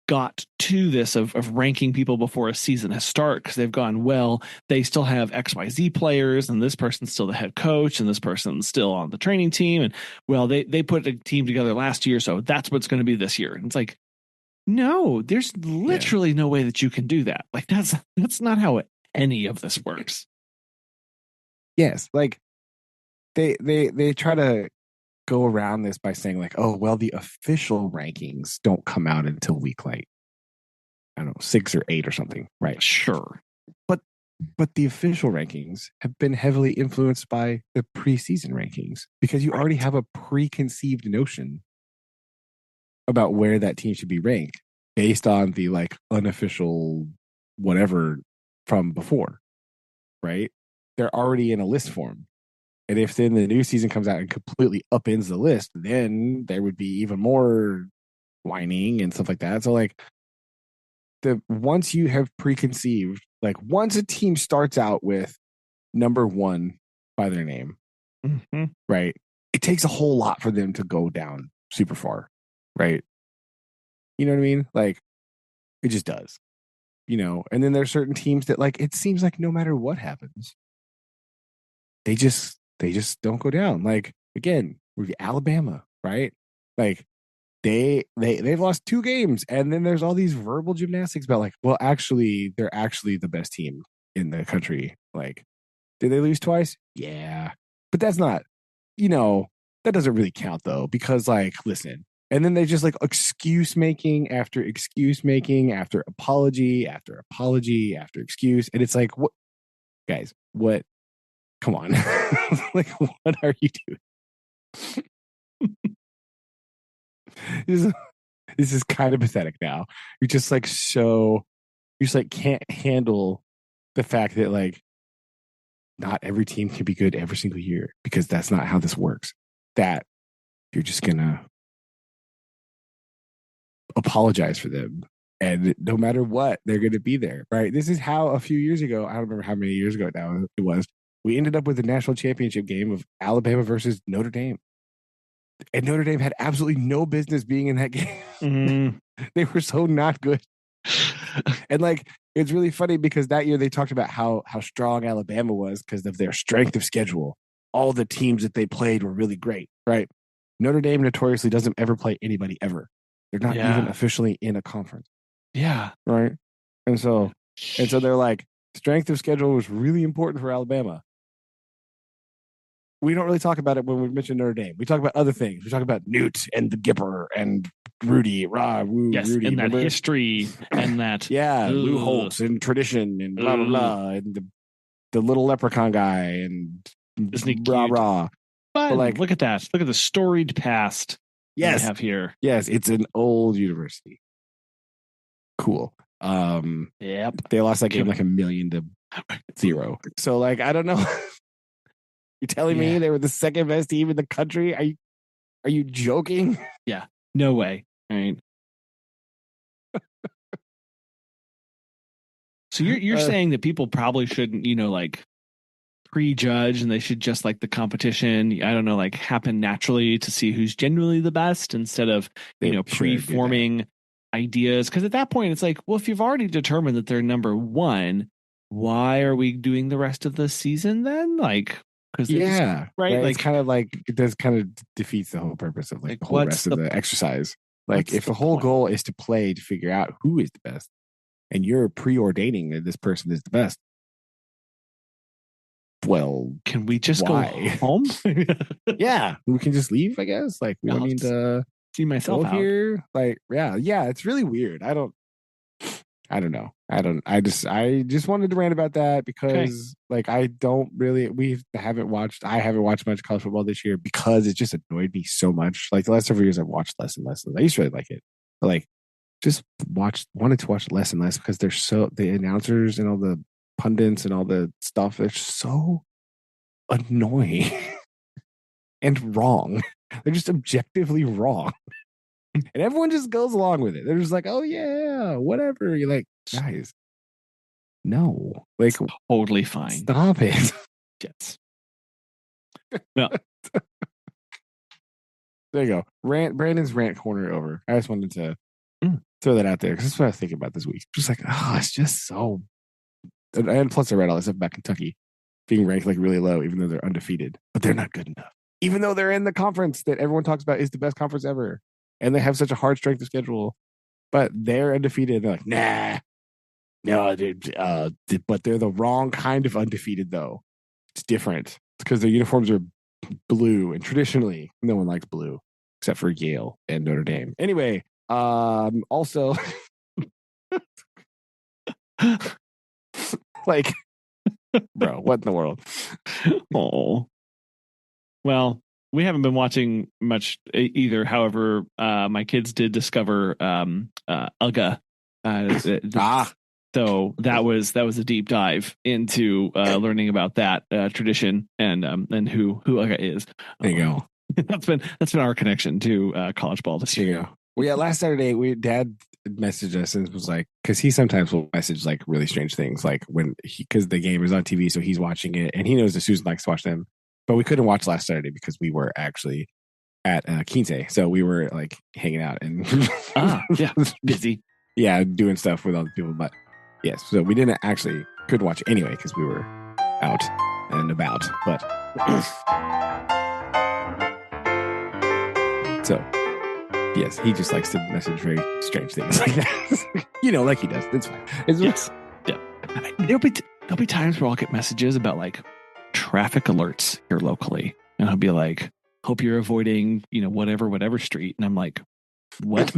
got to this of ranking people before a season has started, because they've gone, well, they still have XYZ players, and this person's still the head coach, and this person's still on the training team, and well, they put a team together last year, so that's what's going to be this year. And it's like, no, there's literally no way that you can do that. Like that's not how any of this works. Yes, like they try to go around this by saying like, oh, well, the official rankings don't come out until week like, I don't know, 6 or 8 or something, right? Sure. But the official rankings have been heavily influenced by the preseason rankings, because you already have a preconceived notion about where that team should be ranked based on the like unofficial whatever from before, right? They're already in a list form. And if then the new season comes out and completely upends the list, then there would be even more whining and stuff like that. So like once you have preconceived, like once a team starts out with number one by their name, right? It takes a whole lot for them to go down super far, right? You know what I mean? Like it just does, and then there's certain teams that like, it seems like no matter what happens, they just don't go down. Like again, with Alabama, right? Like they've lost 2 games, and then there's all these verbal gymnastics about like, well, actually, they're actually the best team in the country. Like, did they lose twice? Yeah, but that's not, that doesn't really count though, because like, listen, and then they just like excuse making after excuse making after apology after apology after excuse, and it's like, what, guys? What? Come on, like, what are you doing? This is kind of pathetic now. You're just like you just like can't handle the fact that like not every team can be good every single year, because that's not how this works. That you're just gonna apologize for them, and no matter what, they're gonna be there, right? This is how a few years ago, I don't remember how many years ago now it was, we ended up with the national championship game of Alabama versus Notre Dame. And Notre Dame had absolutely no business being in that game. They were so not good. And like, it's really funny because that year they talked about how strong Alabama was because of their strength of schedule. All the teams that they played were really great, right? Notre Dame notoriously doesn't ever play anybody ever. They're not even officially in a conference. Yeah. Right. And so they're like, strength of schedule was really important for Alabama. We don't really talk about it when we mention Notre Dame. We talk about other things. We talk about Newt and the Gipper and Rudy, yes, Rudy, and that history and that Lou Holtz and tradition and blah blah blah, and the little leprechaun guy and rah. But like, look at that! Look at the storied past. Yes, we have here. Yes, it's an old university. Cool. Yep. They lost that game like 1,000,000-0. So like, I don't know. You're telling me they were the second best team in the country? Are you joking? Yeah. No way. All right. So you're saying that people probably shouldn't, like prejudge, and they should just like the competition, I don't know, like happen naturally to see who's genuinely the best instead of, preforming ideas. Because at that point it's like, well, if you've already determined that they're number one, why are we doing the rest of the season then? Like, because right? Like, it's kind of like, it does kind of defeats the whole purpose of like the whole rest of the exercise. Like, if the whole goal is to play to figure out who is the best, and you're preordaining that this person is the best, well, can we just go home? Yeah, we can just leave, I guess. Like, we don't need to see myself out here. Like, yeah, it's really weird. I don't know. I just wanted to rant about that because like, I haven't watched much college football this year because it just annoyed me so much. Like, the last several years I've watched less and less. I used to really like it, but like, just wanted to watch less and less because the announcers and all the pundits and all the stuff, they're so annoying and wrong. They're just objectively wrong. And everyone just goes along with it. They're just like, oh yeah, whatever. You're like, guys, no. Like, it's totally fine. Stop it. Yes. No. There you go. Brandon's rant corner over. I just wanted to throw that out there because that's what I was thinking about this week. Just like, it's just so. And plus, I read all this stuff about Kentucky being ranked like really low, even though they're undefeated, but they're not good enough. Even though they're in the conference that everyone talks about is the best conference ever, and they have such a hard strength of schedule, but they're undefeated. They're like, nah, no, but they're the wrong kind of undefeated though. It's different. It's because their uniforms are blue, and traditionally, no one likes blue except for Yale and Notre Dame. Anyway, also, like, bro, what in the world? Oh, well, we haven't been watching much either. However, my kids did discover Ugga. The So that was a deep dive into learning about that tradition and who Uga is. There you go. That's been our connection to college ball this year. Yeah. Well, yeah. Last Saturday, Dad messaged us and was like, because he sometimes will message like really strange things, like because the game is on TV, so he's watching it, and he knows that Susan likes to watch them, but we couldn't watch last Saturday because we were actually at Quince, so we were like hanging out and busy, doing stuff with other people, but. Yes, so we couldn't watch it anyway because we were out and about. But so, yes, he just likes to message very strange things like that. Like he does. It's fine. Yes. Yeah. There'll be times where I'll get messages about like traffic alerts here locally, and I'll be like, "Hope you're avoiding, whatever street," and I'm like, "What?"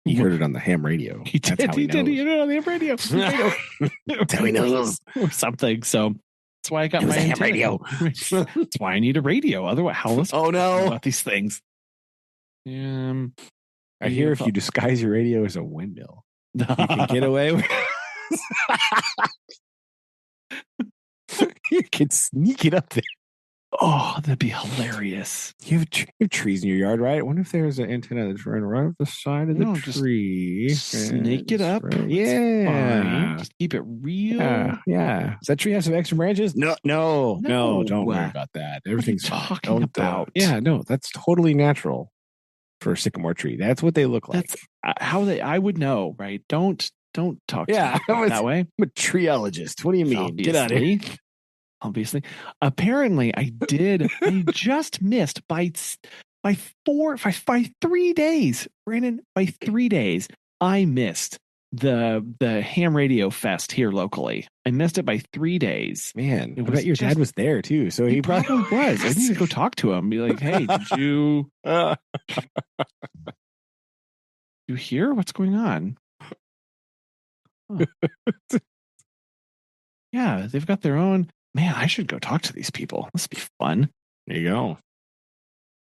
He heard it on the ham radio. He did. He heard it on the ham radio. That's how he knows. Or something. So that's why I got my ham radio. That's why I need a radio. Otherwise, how else? Oh no! About these things. I hear if you disguise your radio as a windmill, you can get away with. You can sneak it up there. Oh, that'd be hilarious. You have trees in your yard, right? I wonder if there's an antenna that's running right up the side of the tree. Snake it up. Right. Yeah. Just keep it real. Yeah. Does that tree have some extra branches? No. Don't worry about that. Everything's talking about. No, that's totally natural for a sycamore tree. That's what they look like. That's how I would know, right? Don't talk to me that way. I'm a treeologist. What do you mean? Obviously. Get out of here. Obviously. Apparently, I just missed by 3 days. Brandon, by 3 days, I missed the ham radio fest here locally. I missed it by 3 days. Man, I bet your dad was there too. So he probably was. I need to go talk to him. Be like, hey, did you you hear what's going on? Huh. Yeah, they've got their own. Man, I should go talk to these people. This would be fun. There you go.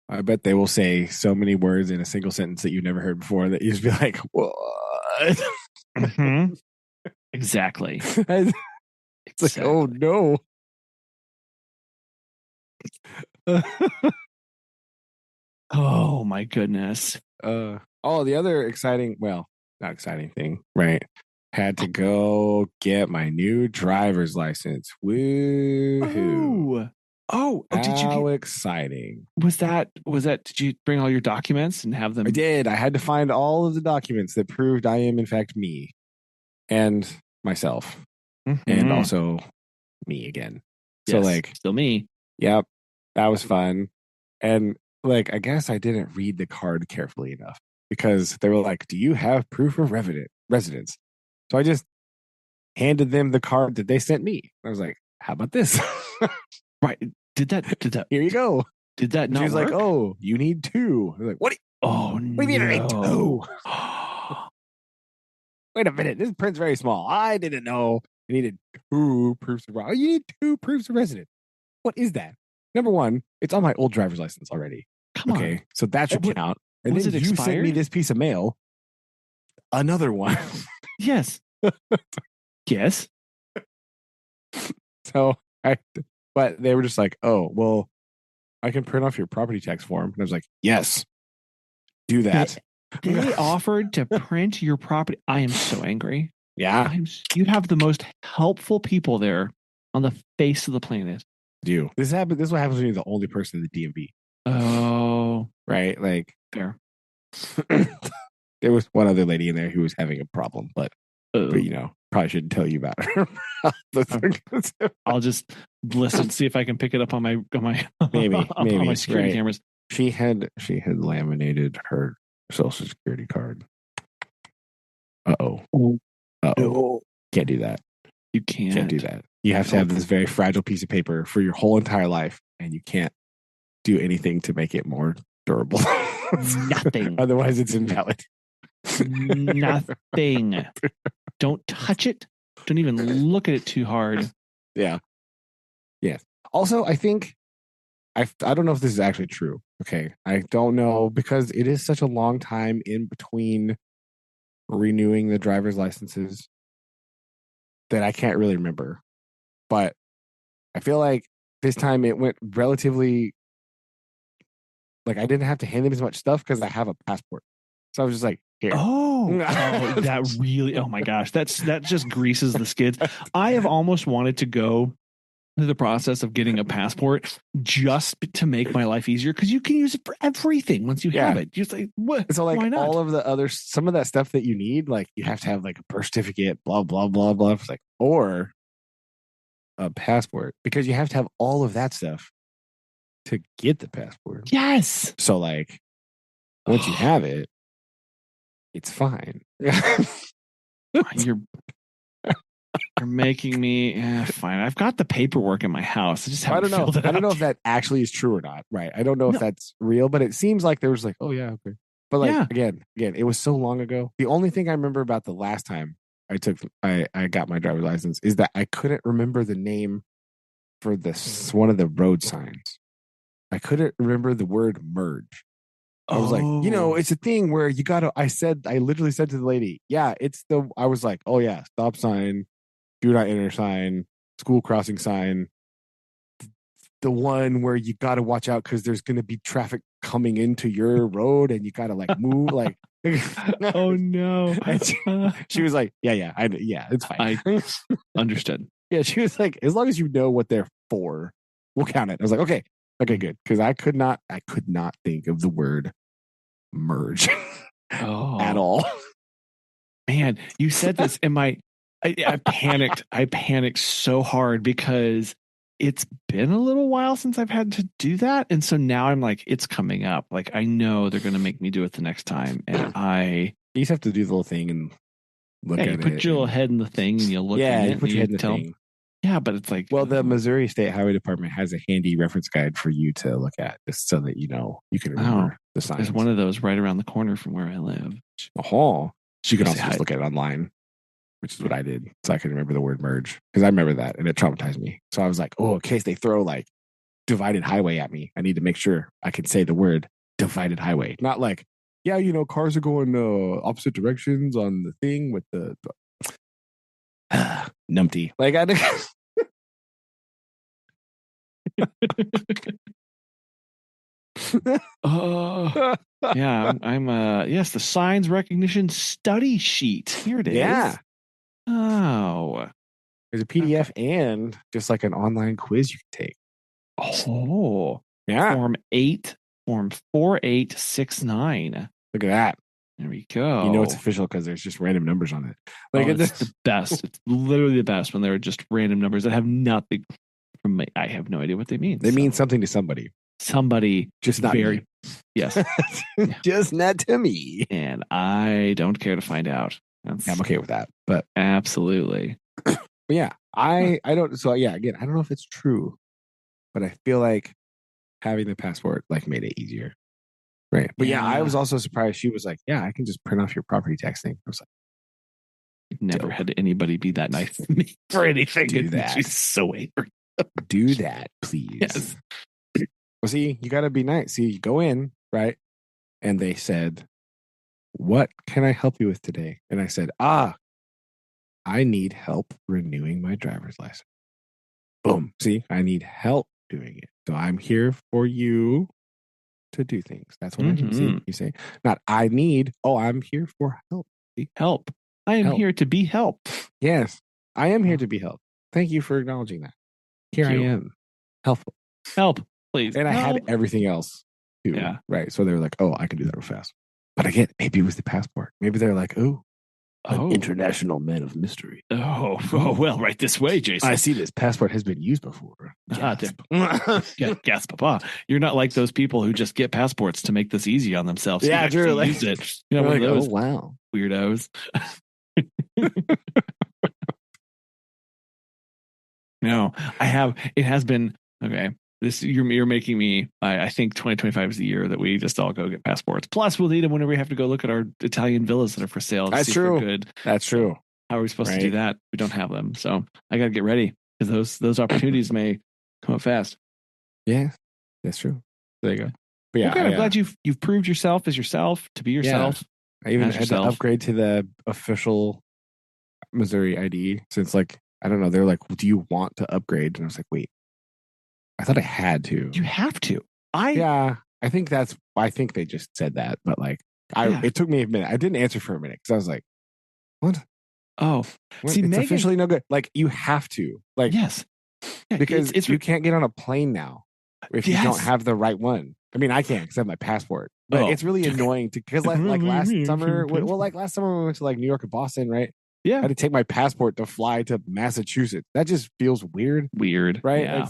I bet they will say so many words in a single sentence that you've never heard before that you just be like, what? Mm-hmm. Exactly. It's like, oh no. Oh my goodness. The other not exciting thing, right? Had to go get my new driver's license. Woohoo. Oh, how exciting. Was that, did you bring all your documents and have them? I did. I had to find all of the documents that proved I am in fact me and myself and also me again. Yes, so still me. Yep. That was fun. And I guess I didn't read the card carefully enough because they were like, do you have proof of residence? So I just handed them the card that they sent me. I was like, how about this? Right. Did that? Here you go. Did that not She was work? like, oh, you need two. I was like, what? What do you mean I need two? Wait a minute. This print's very small. I didn't know you needed two proofs of residence. You need two proofs of residence. What is that? Number one, it's on my old driver's license already. Come on. So that should count. And was then it you expired? sent me this piece of mail. Another one. Yes. Yes. But they were just like, oh, well, I can print off your property tax form. And I was like, yes, do that. They offered to print your property. I am so angry. Yeah. You have the most helpful people there on the face of the planet. Do. This is what happens when you're the only person in the DMV. Oh. Right? Fair. There was one other lady in there who was having a problem, but probably shouldn't tell you about her. I'll just listen, see if I can pick it up on my maybe on my security cameras. She had laminated her social security card. Uh-oh. Can't do that. You can't do that. You have to have this very fragile piece of paper for your whole entire life, and you can't do anything to make it more durable. Nothing. Otherwise, it's invalid. Nothing. Don't touch it. Don't even look at it too hard. Yeah. Yes. Also, I think I don't know if this is actually true. Okay. I don't know because it is such a long time in between renewing the driver's licenses. that I can't really remember. But I feel like this time it went relatively, like I didn't have to hand them as much stuff because I have a passport. So I was just like, here. Oh, that really, oh my gosh, that just greases the skids. I have almost wanted to go through the process of getting a passport just to make my life easier, because you can use it for everything once you have it. Just like, what? So like why not? all of the other, some of that stuff that you need, like you have to have like a birth certificate, blah, blah, blah, blah. It's like, or a passport, because you have to have all of that stuff to get the passport. Yes. So like once you have it, it's fine. You're making me fine. I've got the paperwork in my house. I just haven't filled it out. I don't know if that actually is true or not. Right. I don't know if that's real, but it seems like there was like, oh yeah, okay. But like again, it was so long ago. The only thing I remember about the last time I got my driver's license is that I couldn't remember the name for this one of the road signs. I couldn't remember the word merge. I was like, it's a thing where you gotta, I literally said to the lady, I was like, oh yeah, stop sign, do not enter sign, school crossing sign, the one where you gotta watch out because there's gonna be traffic coming into your road and you gotta like move like oh no. She was like, yeah, it's fine. I understood. Yeah, she was like, as long as you know what they're for, we'll count it. I was like, okay, good. Because I could not think of the word merge at all. Man, you said this and I panicked. I panicked so hard because it's been a little while since I've had to do that. And so now I'm like, it's coming up. Like, I know they're going to make me do it the next time. And you just have to do the little thing and look at it. You put your little head in the thing and you look at it. You put your head in the thing. Yeah, but it's like, well, the Missouri State Highway Department has a handy reference guide for you to look at, just so that you can remember the signs. There's one of those right around the corner from where I live. So you can also just look at it online, which is what I did, so I could remember the word merge, because I remember that and it traumatized me. So I was like, in case they throw like divided highway at me, I need to make sure I can say the word divided highway, not like, cars are going opposite directions on the thing with the numpty. Like I I'm the signs recognition study sheet. Here it is. Yeah. Oh. There's a PDF and just like an online quiz you can take. Oh. Yeah. Form 4869. Look at that. There we go. You know it's official because there's just random numbers on it. Like it's the best. It's literally the best when there are just random numbers that have nothing from me. I have no idea what they mean. They mean something to somebody. Somebody just not very me. Yes. Just not to me. And I don't care to find out. I'm okay with that. But absolutely. But yeah, I don't. So yeah, again, I don't know if it's true, but I feel like having the passport like made it easier. Right. But yeah, I was also surprised. She was like, yeah, I can just print off your property tax thing. I was like, I've never had anybody be that nice to me for anything. Do that. She's so angry. Do that, please. Yes. Well, see, you got to be nice. See, you go in, right? And they said, what can I help you with today? And I said, I need help renewing my driver's license. Boom. See, I need help doing it. So I'm here for you to do things. That's what I do. See, you say, not I need, I'm here for help. See? Help. I am here to be helped. Yes, I am here to be helped. Thank you for acknowledging that. Here I am. Helpful. Help, please. And I had everything else too. Yeah. Right. So they were like, I can do that real fast. But again, maybe it was the passport. Maybe they're like, an international man of mystery. Well, right this way, Jason. I see this passport has been used before. Gasp, Papa. You're not like those people who just get passports to make this easy on themselves. Yeah, true. Like, use it. You know, one of those wow, weirdos. No, I have. It has been okay. This you're making me. I think 2025 is the year that we just all go get passports. Plus, we'll need them whenever we have to go look at our Italian villas that are for sale. That's true. Good. That's true. How are we supposed to do that? We don't have them, so I got to get ready because those opportunities may come up fast. Yeah, that's true. There you go. But yeah, I'm glad you've proved yourself as yourself to be yourself. I even had to upgrade to the official Missouri ID since like I don't know. They're like, well, do you want to upgrade? And I was like, wait, I thought I had to. You have to. I think they just said that, but like, it took me a minute. I didn't answer for a minute because I was like, what? Oh, what? See, it's Megan, officially no good. Like, you have to. Like, yes, because you can't get on a plane now if you don't have the right one. I mean, I can't because I have my passport, but it's really annoying because like last summer, when we went to like New York and Boston, right? Yeah, I had to take my passport to fly to Massachusetts. That just feels weird, right? Yeah.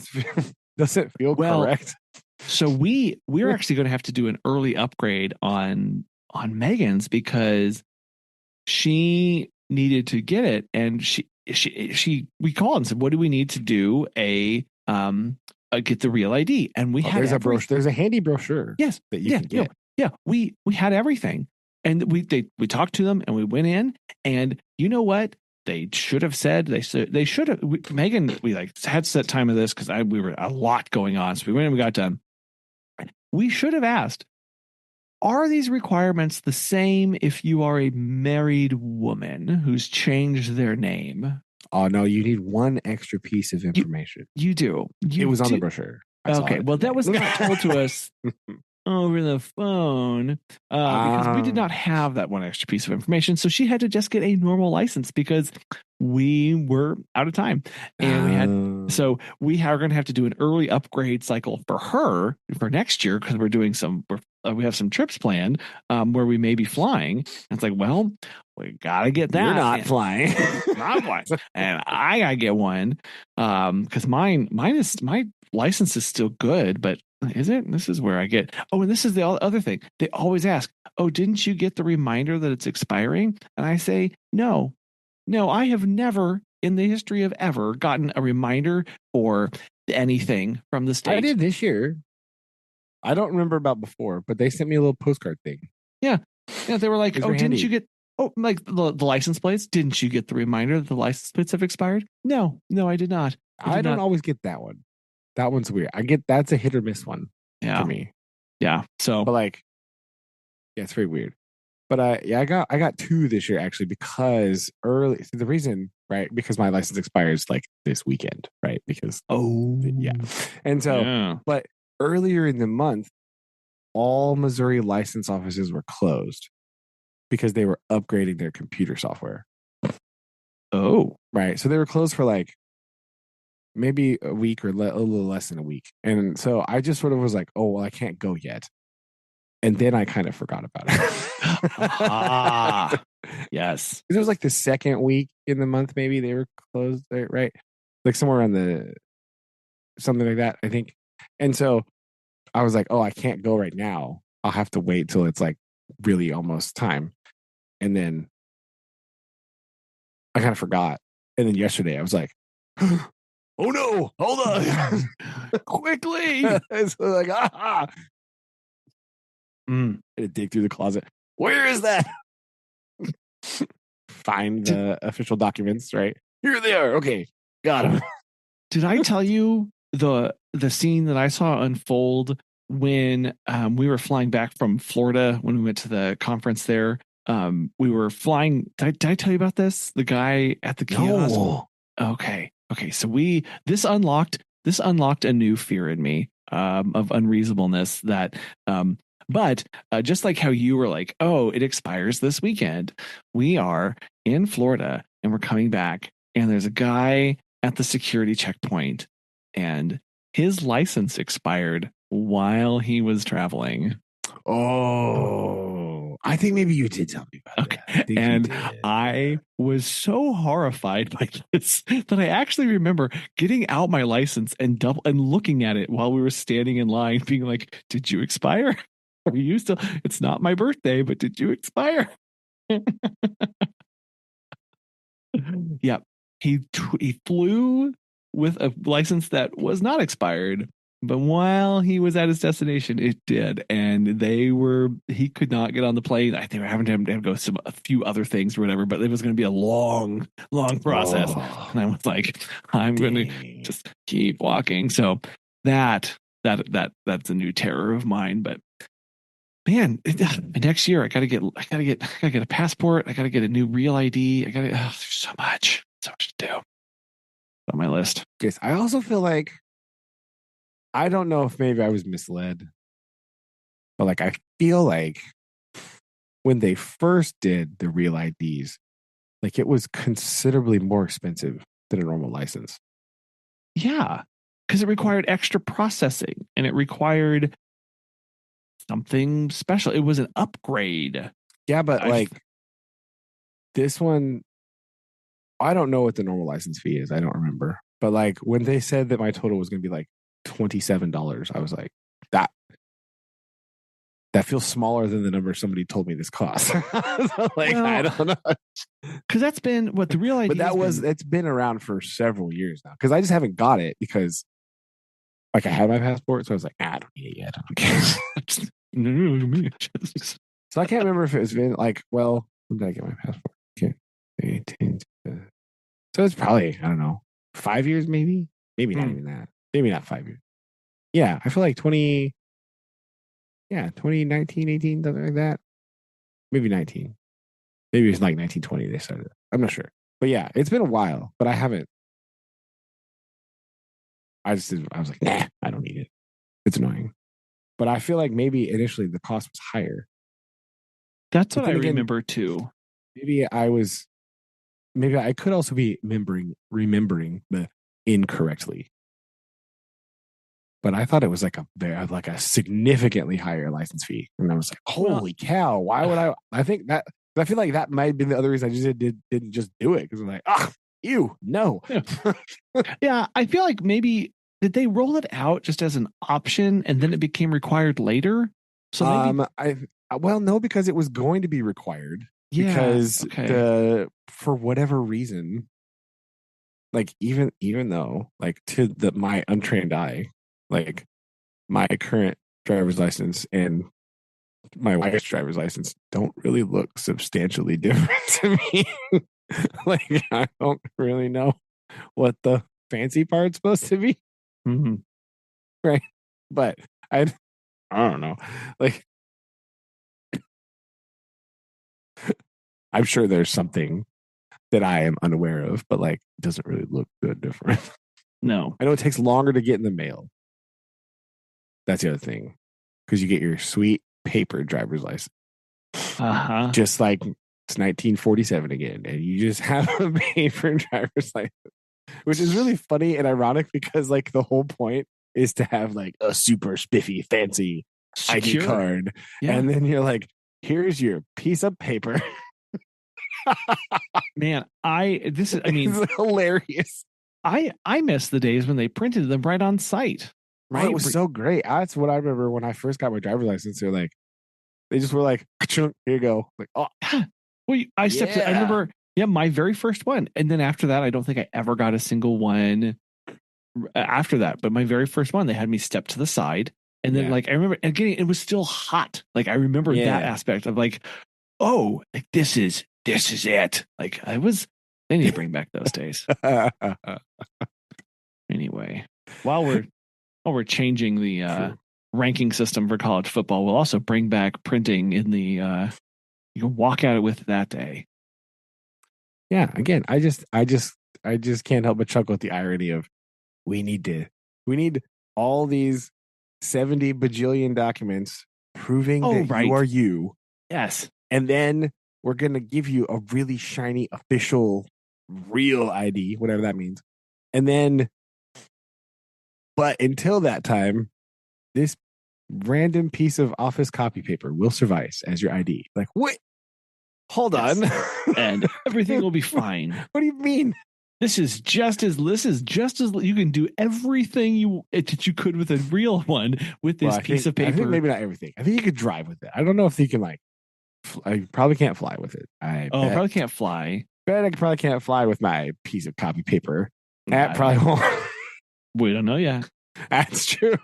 Doesn't feel correct. So we're actually going to have to do an early upgrade on Megan's because she needed to get it, and we called and said, what do we need to do get the real ID? And we had there's a handy brochure. Yes, that you can get. Yeah, we had everything, and we talked to them, and we went in, and you know what? They should have said they should have. Megan, we like had set time of this because we were a lot going on, so we went and we got done. We should have asked, are these requirements the same if you are a married woman who's changed their name? Oh, no, you need one extra piece of information. You do. It was on the brochure. Okay, well, that was not told to us over the phone because we did not have that one extra piece of information. So she had to just get a normal license because we were out of time. And we are going to have to do an early upgrade cycle for her for next year because we're doing we have some trips planned where we may be flying. And it's like, well, we got to get that. You're not flying. Not flying. And I got to get one because my license is still good, but is it? This is where I get. Oh, and this is the other thing. They always ask, oh, didn't you get the reminder that it's expiring? And I say, no, I have never in the history of ever gotten a reminder or anything from the state. I did this year. I don't remember about before, but they sent me a little postcard thing. Yeah. They were like, oh, didn't you get, like the license plates? Didn't you get the reminder that the license plates have expired? No, I did not. I don't always get that one. That one's weird. That's a hit or miss one for me. Yeah. So, but like, yeah, it's very weird. But I got 2 this year actually because early. So the reason, right? Because my license expires like this weekend, right? Because and so, but earlier in the month, all Missouri license offices were closed because they were upgrading their computer software. Oh, right. So they were closed for like maybe a week or a little less than a week. And so I just sort of was like, oh, well, I can't go yet. And then I kind of forgot about it. Yes. It was like the second week in the month, maybe they were closed, right? Like somewhere around something like that, I think. And so I was like, oh, I can't go right now. I'll have to wait till it's like really almost time. And then I kind of forgot. And then yesterday I was like, oh no, hold on. Quickly. It's like, I had to dig through the closet. Where is that? Find the official documents, right? Here they are. Okay. Got them. Did I tell you the scene that I saw unfold when we were flying back from Florida when we went to the conference there? We were flying. Did I tell you about this? The guy at the kiosk. No. Okay. So this unlocked a new fear in me of unreasonableness that but just like how you were like, oh, it expires this weekend. We are in Florida and we're coming back and there's a guy at the security checkpoint and his license expired while he was traveling. Oh, I think maybe you did tell me about that. And I was so horrified by this that I actually remember getting out my license and looking at it while we were standing in line, being like, "Did you expire? Are you still? It's not my birthday, but did you expire?" Yep, he flew with a license that was not expired. But while he was at his destination, it did. And he could not get on the plane. I think they were having to go a few other things or whatever, but it was going to be a long, long process. And I was like, I'm going to just keep walking. So that's a new terror of mine. But man, next year I gotta get a passport. I gotta get a new real ID. There's so much to do. on my list. Yes, I also feel like, I don't know if maybe I was misled, but like I feel like when they first did the real IDs, like it was considerably more expensive than a normal license. Yeah, because it required extra processing and it required something special. It was an upgrade. Yeah, but this one, I don't know what the normal license fee is. I don't remember. But like when they said that my total was going to be like $27, I was like, that feels smaller than the number somebody told me this cost. So I don't know. Because that's been what the real ID. But it's been around for several years now. Because I just haven't got it because like I had my passport, so I was like, I don't need it yet. So I can't remember if it's been like, well, when did I get my passport? Okay. So it's probably, I don't know, 5 years maybe? Maybe not even that. Maybe not 5 years. Yeah, I feel like 2019, 18, something like that. Maybe 19. Maybe it's like 1920 they started it. I'm not sure. But yeah, it's been a while, but I haven't. I was like, nah, I don't need it. It's annoying. But I feel like maybe initially the cost was higher. That's what I remember too. Maybe I could also be remembering the incorrectly. But I thought it was like a significantly higher license fee. And I was like, holy cow, why would I think that, I feel like that might have been the other reason I just didn't just do it. Because I'm like, ew, no. Yeah, I feel like maybe, did they roll it out just as an option and then it became required later? So maybe no, because it was going to be required. Yeah, because for whatever reason, like even though like to my untrained eye, like my current driver's license and my wife's driver's license don't really look substantially different to me. Like I don't really know what the fancy part's supposed to be. Mm-hmm. Right. But I don't know. Like I'm sure there's something that I am unaware of, but like it doesn't really look good different. No. I know it takes longer to get in the mail. That's the other thing. Because you get your sweet paper driver's license. Just like it's 1947 again. And you just have a paper driver's license. Which is really funny and ironic because like the whole point is to have like a super spiffy, fancy ID card. Yeah. And then you're like, here's your piece of paper. Man, it's hilarious. I miss the days when they printed them right on site. Right. It was so great. That's what I remember when I first got my driver's license. They just were like, here you go. Like, oh, well, I remember, my very first one. And then after that, I don't think I ever got a single one after that. But my very first one, they had me step to the side. And then like, I remember again, it was still hot. Like, I remember that aspect of like, oh, like this is it. Like they need to bring back those days. Anyway, while we're changing the ranking system for college football, we'll also bring back printing in the you can walk out with that day. Yeah, again, I just can't help but chuckle at the irony of we need all these 70 bajillion documents proving that you are you. Yes. And then we're going to give you a really shiny official real ID, whatever that means. And then, but until that time, this random piece of office copy paper will suffice as your ID. Like, what? Hold on. And everything will be fine. What do you mean? This is just as you can do everything that you could with a real one with this piece of paper. I think maybe not everything. I think you could drive with it. I don't know if you can I probably can't fly with it. Probably can't fly. Bet I probably can't fly with my piece of copy paper. That probably won't. We don't know yet. That's true.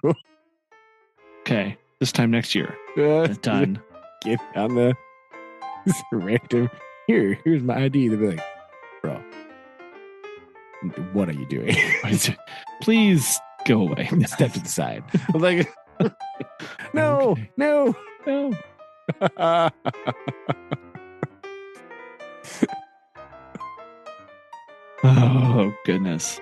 Okay, this time next year. Done. Get on the random. Here's my ID. They'll be like, bro, what are you doing? Please go away. Step to the side. I'm like, no. Oh goodness.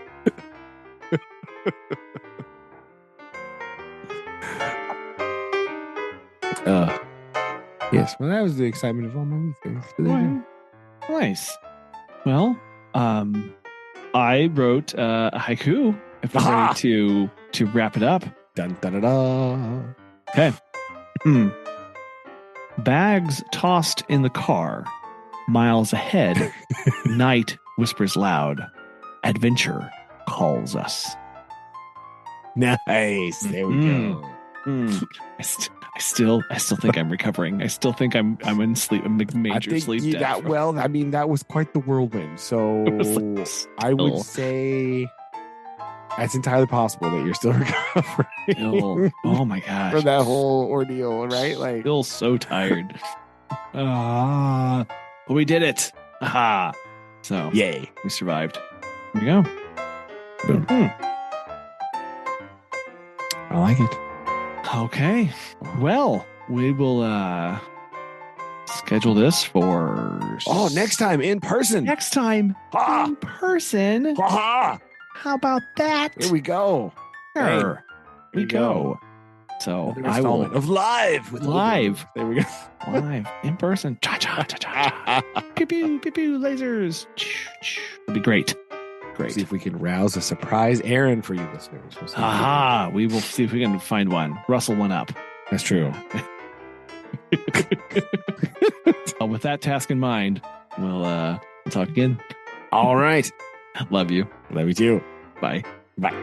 Yes, well, that was the excitement of all my weekdays. Nice. Well, I wrote a haiku. If we're ready to wrap it up. Dun, dun, dun, dun. Okay. Bags tossed in the car. Miles ahead. Night whispers loud. Adventure calls us. Nice. There we go. I still think I'm recovering. I still think I'm in sleep. I'm major sleep debt. That was quite the whirlwind. So I would say that's entirely possible that you're still recovering. Oh my gosh. From that whole ordeal, right? Like, still so tired. But we did it. Aha. So yay. We survived. Here we go. Boom. I like it. Okay. Well, we will schedule this for next time in person. Next time in person. How about that? Here we go. Here we go. So I will of live. There we go. Live in person. Cha cha cha cha. Pew pew pew pew lasers. It'll be great. Great. See if we can rouse a surprise errand for you listeners. We will see if we can find one. Rustle one up. That's true. With that task in mind, we'll talk again. All right. Love you. Love you too. Bye. Bye.